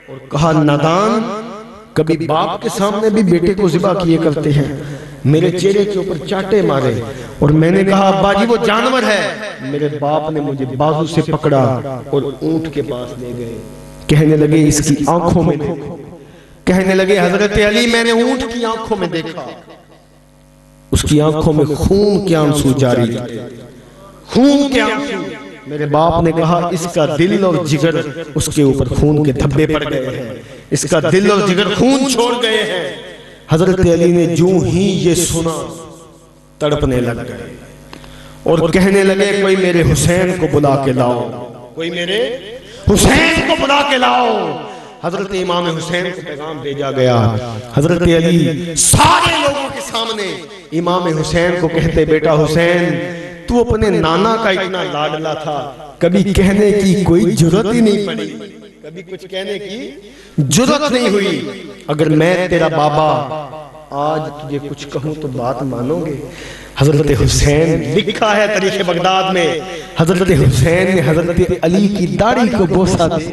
اور کہا نادان، کبھی باپ کے سامنے بھی بیٹے کو ذبح کیے کرتے ہیں۔ میرے چہرے کے اوپر چاٹے مارے اور میں نے کہا ابا جی وہ جانور ہے۔ میرے باپ نے مجھے بازو سے پکڑا اور اونٹ کے پاس لے گئے، کہنے لگے اس کی آنکھوں میں دیکھو، کہنے لگے حضرت علی میں نے اونٹ کی آنکھوں میں دیکھا، اس کی آنکھوں میں خون کے آنسو جاری تھے، خون کے آنسو۔ میرے باپ نے کہا اس کا دل اور جگر اس کے اوپر خون کے دھبے پڑ گئے ہیں، اس کا دل اور جگر خون چھوڑ گئے ہیں۔ حضرت علی نے جو ہی یہ سنا تڑپنے لگ گئے اور کہنے لگے کوئی میرے حسین کو بلا کے لاؤ، کوئی میرے حسین کو بلا کے لاؤ۔ حضرت امام حسین کو پیغام بھیجا گیا۔ حضرت علی سارے لوگوں کے سامنے امام حسین کو کہتے بیٹا حسین تو اپنے نانا کا اتنا لاڈلا تھا، کبھی کہنے کی کوئی جرات ہی نہیں پڑی، کبھی کچھ کہنے کی جرات نہیں ہوئی۔ اگر میں تیرا بابا آج تجھے کچھ کہوں تو بات مانو گے؟ حضرت حسین، لکھا ہے تاریخ بغداد میں، حضرت حسین نے حضرت علی کی داڑھی کو بوسہ دے،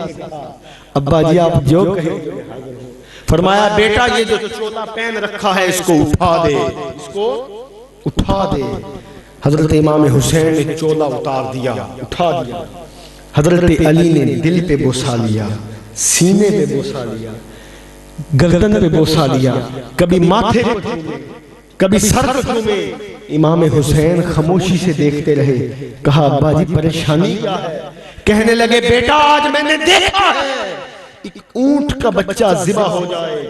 ابا جی آپ جو کہیں۔ فرمایا بیٹا یہ جو چولا پہن رکھا ہے اس کو اٹھا دے، اس کو اٹھا دے۔ حضرت امام حسین نے چولا اتار دیا، اٹھا دیا۔ حضرت علی نے دل پہ بوسہ لیا، سینے پہ بوسہ لیا، گردن پہ بوسہ لیا، کبھی ماتھے پہ چومے، کبھی سر پہ چومے۔ امام حسین خاموشی سے دیکھتے رہے، کہا ابا جی پریشانی کیا ہے؟ کہنے لگے بیٹا آج میں نے دیکھا ہے ایک اونٹ کا بچہ ذبح ہو جائے،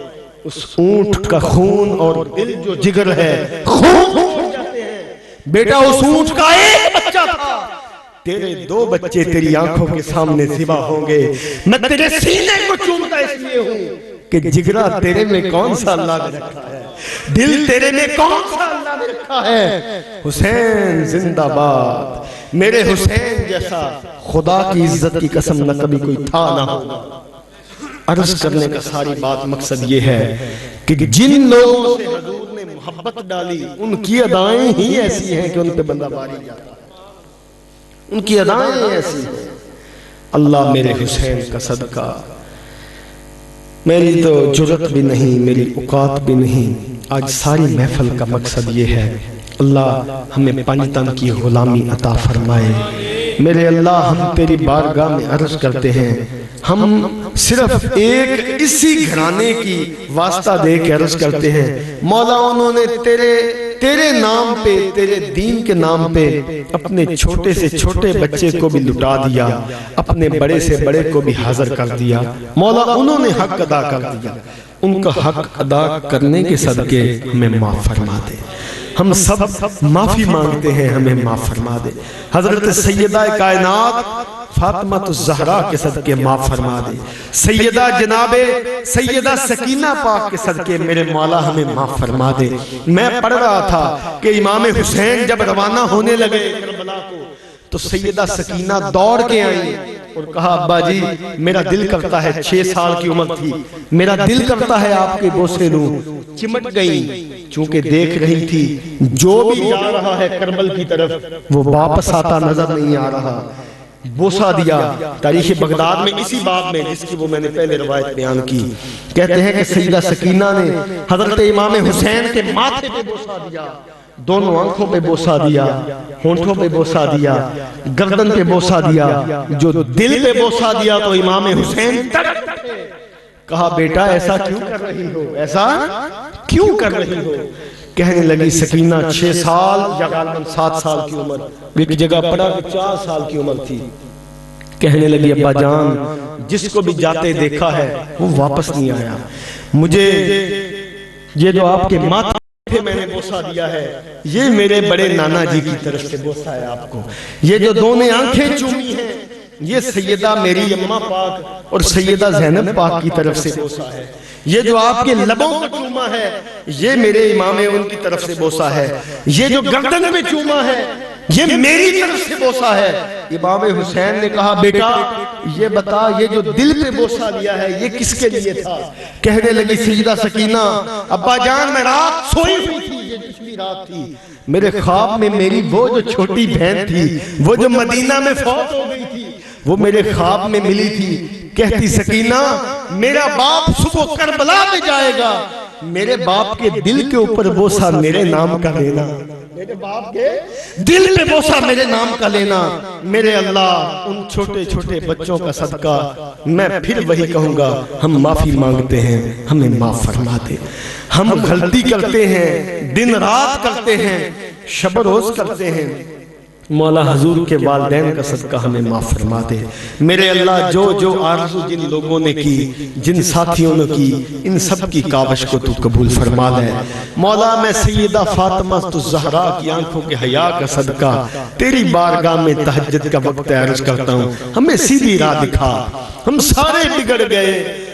اس اونٹ کا خون اور دل جو جگر ہے خون ہو جاتے ہیں۔ بیٹا اس اونٹ کا ایک بچہ تھا، تیرے دو بچے تیری آنکھوں کے سامنے ذبح ہوں گے۔ میں تیرے سینے کو چومتا اس لیے ہوں کہ جگرہ تیرے میں کون سا اللہ نے رکھا ہے، دل تیرے میں کون سا اللہ نے رکھا ہے۔ حسین زندہ باد، میرے حسین جیسا خدا کی عزت کی قسم نہ کبھی کوئی تھا نہ ہوگا۔ عرض کرنے کا ساری بات مقصد یہ ہے کہ جن لوگوں سے حضور نے محبت ڈالی ان کی ادائیں ہی ایسی ہیں کہ ان پہ بندہ باری جاتا ہے، ان کی ادائیں ایسی ہیں۔ اللہ میرے حسین کا صدقہ، میری تو جرت بھی نہیں، میری اوقات بھی نہیں، آج ساری محفل کا مقصد یہ ہے اللہ ہمیں پنجتن کی غلامی عطا فرمائے۔ میرے اللہ ہم تیری بارگاہ میں عرض کرتے ہیں، ہم صرف ایک اسی گھرانے کی واسطہ دے کے عرض کرتے ہیں مولا انہوں نے تیرے نام پہ، تیرے دین کے نام پہ اپنے چھوٹے سے چھوٹے بچے کو بھی لٹا دیا، اپنے بڑے سے بڑے کو بھی حاضر کر دیا۔ مولا انہوں نے حق ادا کر دیا، ان کا حق ادا کرنے کے صدقے ہمیں معاف فرما دے۔ ہم سب معافی مانگتے ہیں، ہمیں معاف فرما دے۔ حضرت سیدہ کائنات فاطمہ الزہرا کے صدقے معاف فرما دے، سیدہ جناب سیدہ سکینہ پاک کے صدقے میرے مولا ہمیں معاف فرما دے۔ میں پڑھ رہا تھا کہ امام حسین جب روانہ ہونے لگے کربلا کو تو سیدہ سکینہ دوڑ کے آئی اور کہا ابا جی میرا دل کرتا ہے، 6 سال کی عمر تھی، میرا دل کرتا ہے آپ کے بوسے لوں۔ چمٹ گئی، چونکہ دیکھ رہی تھی جو بھی جا رہا ہے کربل کی طرف وہ واپس آتا نظر نہیں آ رہا۔ بوسہ دیا۔ تاریخ بغداد میں اسی باب میں جس کی وہ میں نے پہلے روایت بیان کی، کہتے ہیں کہ سیدہ سکینہ نے حضرت امام حسین کے ماتھے پہ بوسہ دیا، دونوں آنکھوں پہ بوسہ دیا، ہونٹوں پہ بوسہ دیا، گردن پہ بوسہ دیا۔ جو دل پہ بوسہ دیا تو امام حسین تڑپ اٹھے، کہا بیٹا ایسا کیوں کر رہی ہو، ایسا کیوں کر رہی ہو؟ کہنے لگی سکینہ 6 سال یا غالباً 7 سال کی عمر، ایک جگہ پڑا کہ 4 سال کی عمر تھی۔ کہنے لگی ابا جان جس کو بھی جاتے دیکھا ہے وہ واپس نہیں آیا، مجھے یہ جو آپ کے ماتھے میں نے بوسہ دیا ہے یہ میرے بڑے نانا جی کی طرف سے بوسہ ہے آپ کو، یہ جو دونوں آنکھیں چومی ہیں یہ سیدہ میری اماں پاک اور سیدہ زینب پاک کی طرف سے بوسہ ہے، یہ جو آپ کے لبوں کو چوما ہے یہ میرے امام ان کی طرف سے بوسہ ہے، یہ جو گردن میں چوما ہے یہ میری طرف سے بوسہ ہے۔ امام حسین نے کہا بیٹا یہ بتا یہ جو دل پہ بوسہ لیا ہے یہ کس کے لیے تھا؟ کہنے لگی سیدہ سکینہ ابا جان میں رات سوئی ہوئی تھی، یہ پچھلی رات تھی، میرے خواب میں میری وہ جو چھوٹی بہن تھی وہ جو مدینہ میں فوت ہو گئی تھی وہ میرے خواب میں ملی تھی، کہتی سکینہ میرا باپ صبح کربلا میں جائے گا، میرے باپ کے دل کے اوپر بوسہ میرے نام کا لینا، میرے باپ کے دل پہ بوسہ میرے نام کا لینا۔ میرے اللہ ان چھوٹے چھوٹے بچوں کا صدقہ میں پھر وہی کہوں گا ہم معافی مانگتے ہیں، ہمیں معاف فرما دے۔ ہم غلطی کرتے ہیں، دن رات کرتے ہیں، شب روز کرتے ہیں، مولا حضور کے والدین کا صدقہ ہمیں معاف فرما دے۔ میرے اللہ جو جو آرزو جن لوگوں نے کی، جن ساتھیوں نے کی، ان سب کی کاوش کو تو قبول فرما لے۔ مولا میں سیدہ فاطمہ الزہرا کی آنکھوں کے حیا کا صدقہ تیری بارگاہ میں تہجد کا وقت عرض کرتا ہوں، ہمیں سیدھی راہ دکھا، ہم سارے بگڑ گئے،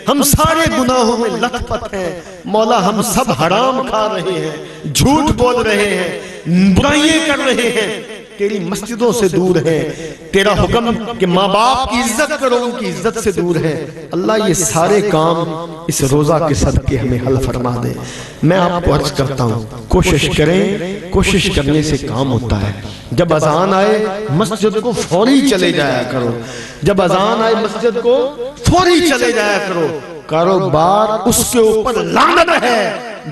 ہم سارے گناہوں میں لت پت ہیں، مولا ہم سب حرام کھا رہے ہیں، جھوٹ بول رہے ہیں، برائیاں کر رہے ہیں، تیری مسجدوں سے دور ہیں، تیرا حکم کہ ماں باپ کی عزت کرو ان کی عزت سے دور ہے۔ اللہ یہ سارے کام اس روزہ کے صدقے ہمیں حل فرما دے۔ میں آپ کو عرض کرتا ہوں کوشش کریں، کوشش کرنے سے کام ہوتا ہے۔ جب اذان آئے مسجد کو فوری چلے جایا کرو، جب اذان آئے مسجد کو فوری چلے جایا کرو۔ کاروبار اس کے اوپر لعنت ہے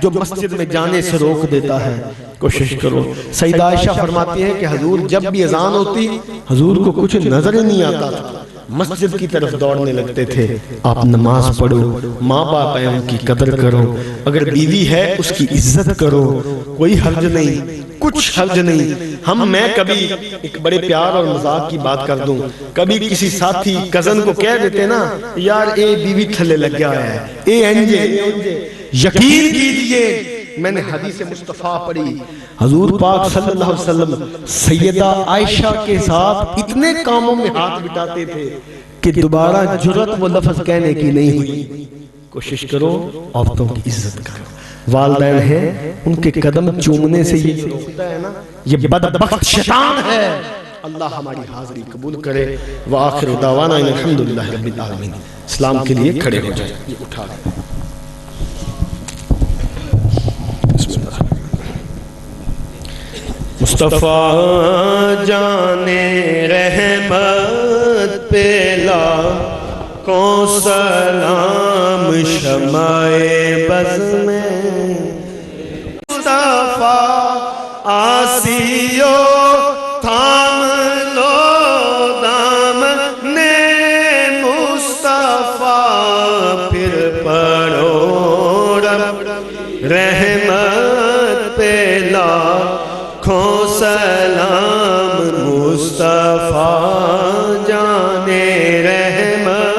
جو مسجد میں جانے سے روک دیتا ہے۔ کوشش کرو۔ سیدہ عائشہ فرماتی ہے کہ حضور جب بھی اذان ہوتی حضور کو کچھ نظر ہی نہیں آتا تھا، مسجد کی طرف دوڑنے لگتے تھے۔ آپ نماز پڑھو، ماں باپ ہیں ان کی قدر کرو، اگر بیوی ہے اس کی عزت کرو، کوئی حرج نہیں، کچھ حرج نہیں۔ میں کبھی ایک بڑے پیار اور مذاق کی بات کر دوں، کبھی کسی ساتھی کزن کو کہہ دیتے نا یار اے بیوی تھلے لگ گیا ہے، اے انجے، یقین کیجئے میں نے حدیث مصطفیٰ پڑھی، حضور پاک صلی اللہ علیہ وسلم سیدہ عائشہ کے ساتھ اتنے کاموں میں ہاتھ بٹاتے تھے کہ دوبارہ جرأت وہ لفظ کہنے کی نہیں ہوئی۔ کوشش کرو عورتوں کی عزت کرو۔ والدین ہیں ان کے قدم چومنے سے یہ روکتا ہے نا، یہ بدبخت شیطان ہے۔ اللہ ہماری حاضری قبول کرے۔ وآخر دعوانا الحمدللہ رب العالمین۔ اسلام کے لیے کھڑے ہو جائیں، یہ اٹھا لیں۔ مصطفیٰ جانے رحمت پہ لاکھوں سلام، شمع بز میں مصطفیٰ آسیو تھام لو دامن مصطفیٰ، پھر پڑھو رب رحمت پہ لاکھوں سلام، مصطفیٰ جانے رحمت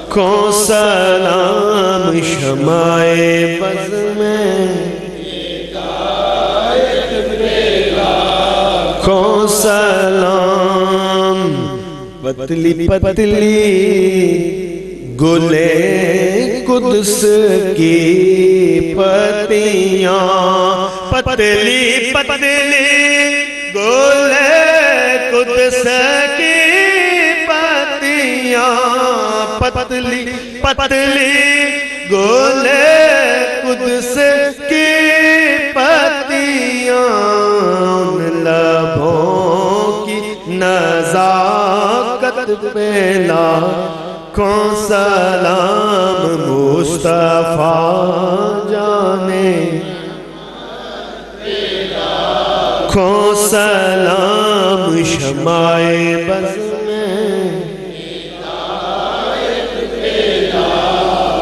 کو سلام، شمع بز میں کو سلام، پتلی پتلی گلے قدس کی پتیاں، پتلی پتلی گلے قدس کی پتیاں، پتلی پتلی گلے قدس کی پتیاں، ان لبوں کی نزاکت پہ لاکھوں سلام، مصطفیٰ جانے کو سلام، شمع بز میں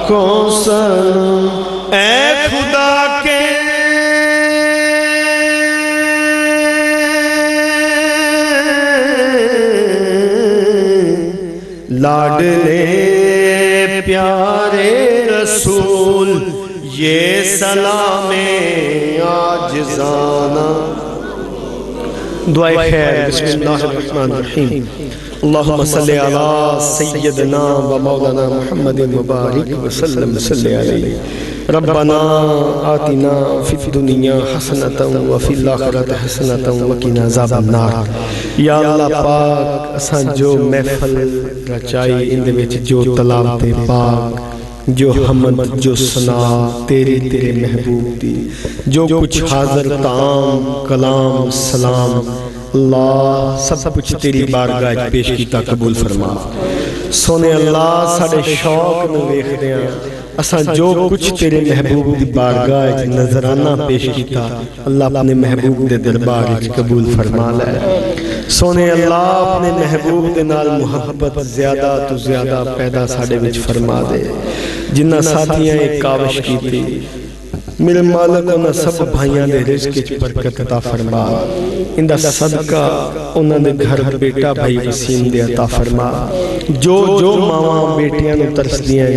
کو سلام۔ اے خدا کے لاڈلے پیارے رسول، یہ سلام عاجزانہ۔ دعائے خیر۔ بسم اللہ الرحمن الرحیم۔ اللہم صلی علی سیدنا و مولانا محمد مبارک وسلم صلی علیہ۔ ربنا آتنا فی الدنیا حسنۃ وفی الآخرۃ حسنۃ وقنا عذاب النار۔ یا اللہ پاک اساں جو محفل رچائی ان دے وچ جو تلاوت پاک، جو حمد جو ثنا تیرے محبوب دی، جو کچھ حاضر تعام کلام سلام، اللہ سب کچھ تیری بارگاہ پیش کیتا قبول فرما۔ سونے اللہ ساڑے شوق نو ویکھ دیاں اساں جو کچھ تیرے محبوب دی بارگاہ نظرانہ پیش کیتا، اللہ اپنے محبوب دے دربار وچ قبول فرما لے۔ سونے اللہ اپنے محبوب دے نال محبت زیادہ تو زیادہ پیدا ساڑے وچ فرما دے۔ جنہ ساتھیاں ایک کاوش کی تھی میرے مالک انہاں سب بھائیاں دے رزق وچ برکت عطا فرما، اندہ صدقہ انہاں دے گھر بیٹا بھائی وسیم دے عطا فرما۔ جو ماواں بیٹیاں نو ترس دیاں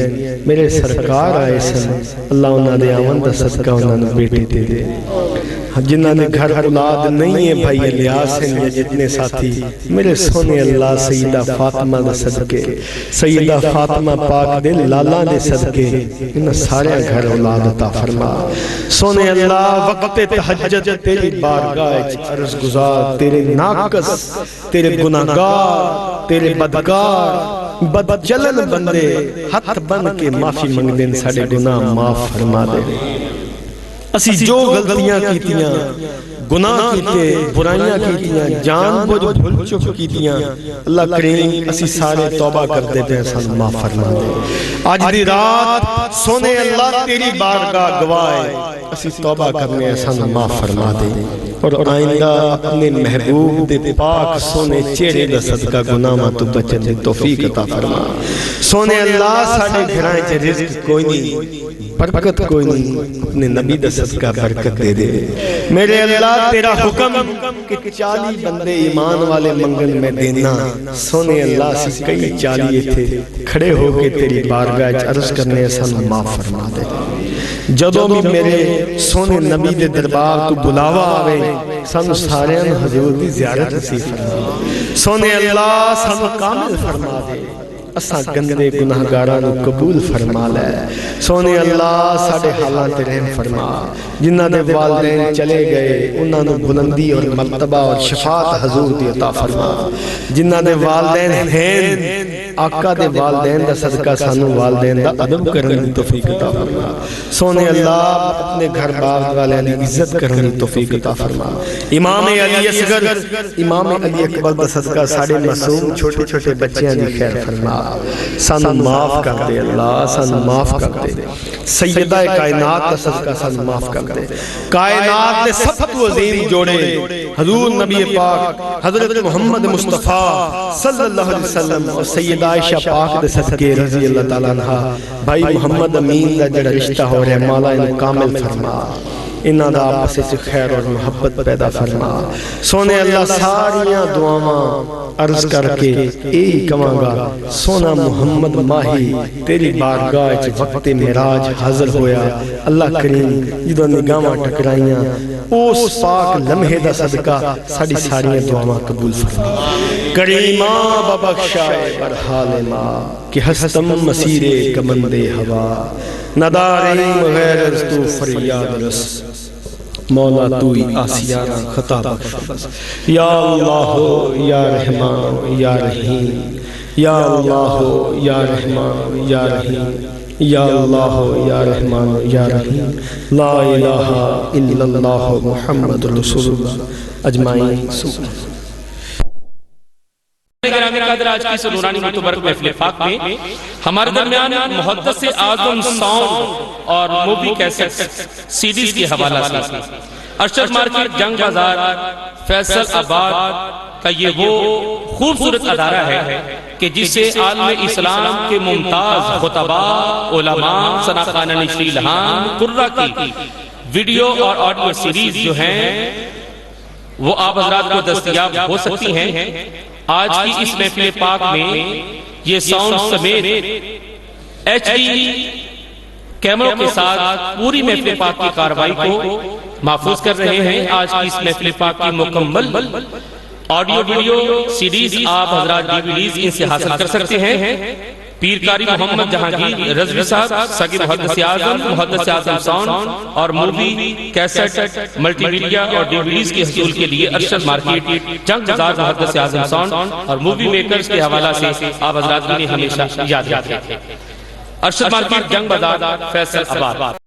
میرے سرکار آئے سن، اللہ انہاں دے آمن دا صدقہ انہاں نو بیٹے دے دے۔ جنہوں نے گھر اولاد نہیں ہے بھائی الیاس ہیں یا جتنے ساتھی، میرے سونے اللہ سیدہ فاطمہ دے صدقے، سیدہ فاطمہ پاک دے لالا دے صدقے انہاں سارے گھر اولاد عطا فرما۔ سونے اللہ وقت تہجد تیری بارگاہ عرض گزار، تیرے ناقص، تیرے گناہگار، تیرے بدکار بد چلن بندے ہاتھ بن کے معافی منگ دین، ساڑے گناہ معاف فرما دے۔ اسی جو غلطیاں کیتیاں، گناہ کیتے، برائیاں کیتیاں، جان بوجھ بھول چک کیتیاں، اللہ کریم اسی سارے توبہ کر دے پہ سن معاف فرما دے۔ آج دی رات سونے اللہ تیری بارگاہ گواہ، اسی توبہ کرنے سن معاف فرما دے، اور آئندہ اپنے محبوب دے پاک سونے چہرے دا صدقہ گناہاں تو بچن دی توفیق عطا فرما۔ سونے اللہ ساڑے گھرائیں چے رزق کوئی نہیں، برکت کوئی نہیں، اپنے نبی دا صدقہ برکت دے دے۔ میرے اللہ تیرا حکم کہ 40 بندے ایمان والے منگل میں دینا، سونے اللہ سے کئی 40 تھے کھڑے ہو کے تیری بارگاہ عرض کرنے سن معاف فرما دے۔ جدوں بھی میرے سونے نبی دے دربار تو بلاوا آوے، سن ساریاں حضور دی زیارت نصیب فرما۔ سونے اللہ سن کامل فرما دے، اساں گندے گناہگاراں قبول فرما لے۔ سونے اللہ ساڑے حالات رحم فرما، جنہاں دے والدین چلے گئے انہاں نو بلندی اور مرتبہ اور شفاعت حضور دی عطا فرما۔ جنہاں دے والدین ہیں آقا دے والدین دا صدقہ سانو والدین دا ادب کرنے دی توفیق عطا فرما۔ سونے اللہ اپنے گھر بار والے دی عزت کرنے دی توفیق عطا فرما۔ امام علی اصغر، امام علی اکبر دا صدقہ ساڑے معصوم چھوٹے چھوٹے بچیاں دی خیر فرما۔ سانو معاف کر دے اللہ، سانو معاف کر دے۔ سیدہ کائنات دا صدقہ سانو معاف کر دے۔ کائنات نے سب تو عظیم جوڑے حضور نبی پاک حضرت محمد مصطفیٰ صلی اللہ علیہ وسلم اور سیدہ عائشہ پاک دے صدقے رضی اللہ تعالیٰ عنہ، بھائی محمد امین دا جڑا رشتہ ہو رہے مولا ان کامل فرما، انہاں دا آپس سے خیر اور محبت پیدا فرما۔ سونے اللہ ساریاں دعاواں عرض کر کے ایک کہاں گا، سونا محمد ماہی تیری بارگاہ وقت معراج حاضر ہویا، اللہ کریم جدوں نگاہاں ٹکرائیاں اس پاک لمحے دا صدقہ ساڑی ساریاں دعاواں قبول فرما۔ کریمہ ببخشائے برحال ماں کہ ہستم مسیر کمند ہوا، نداریم غیر از تو فریاد رس، مولا توی آسیارا خطا بخش۔ یا اللہ یا رحمان یا رحیم، یا اللہ یا رحمان یا رحیم، یا اللہ یا رحمان یا رحیم، لا الہ الا اللہ محمد رسول اللہ اجمعین۔ گرامی قدر آج کی سنورانی متبرک محفل پاک میں ہمارے درمیان محدث اعظم ساؤنڈ اور مووی کیسٹ سیڈیز کی حوالہ سے ارشد مارکیٹ جنگ بازار فیصل آباد کا یہ وہ خوبصورت ادارہ ہے کہ جسے عالم اسلام کے ممتاز خطباء، علماء، ثناخوان نشری لہان، قرہ کی ویڈیو اور آڈیو سیریز جو ہیں وہ آپ حضرات کو دستیاب ہو سکتی ہیں۔ آج کی اس محفل پاک میں یہ ساؤنڈ سمیت ایچ ڈی کیمروں کے ساتھ پوری محفل پاک کی کاروائی کو محفوظ کر رہے ہیں۔ آج کی اس محفل پاک کی مکمل آڈیو ویڈیو سیریز آپ حضرات ڈیویڈیز ان سے حاصل کر سکتے ہیں۔ پیرکاری محمد جہانگیر رضوی صاحب، سگی محدث اعظم ساؤنڈ اور مووی کیسٹ ملٹی میڈیا اور ڈیویڈیز کے حصول کے لیے ارشد مارکیٹ جنگ بازار محدث اعظم ساؤنڈ اور مووی میکرز کے حوالہ سے آپ حضرات انہیں ہمیشہ یاد رکھیں۔ ارشد مارکیٹ جنگ بازار فیصل آباد۔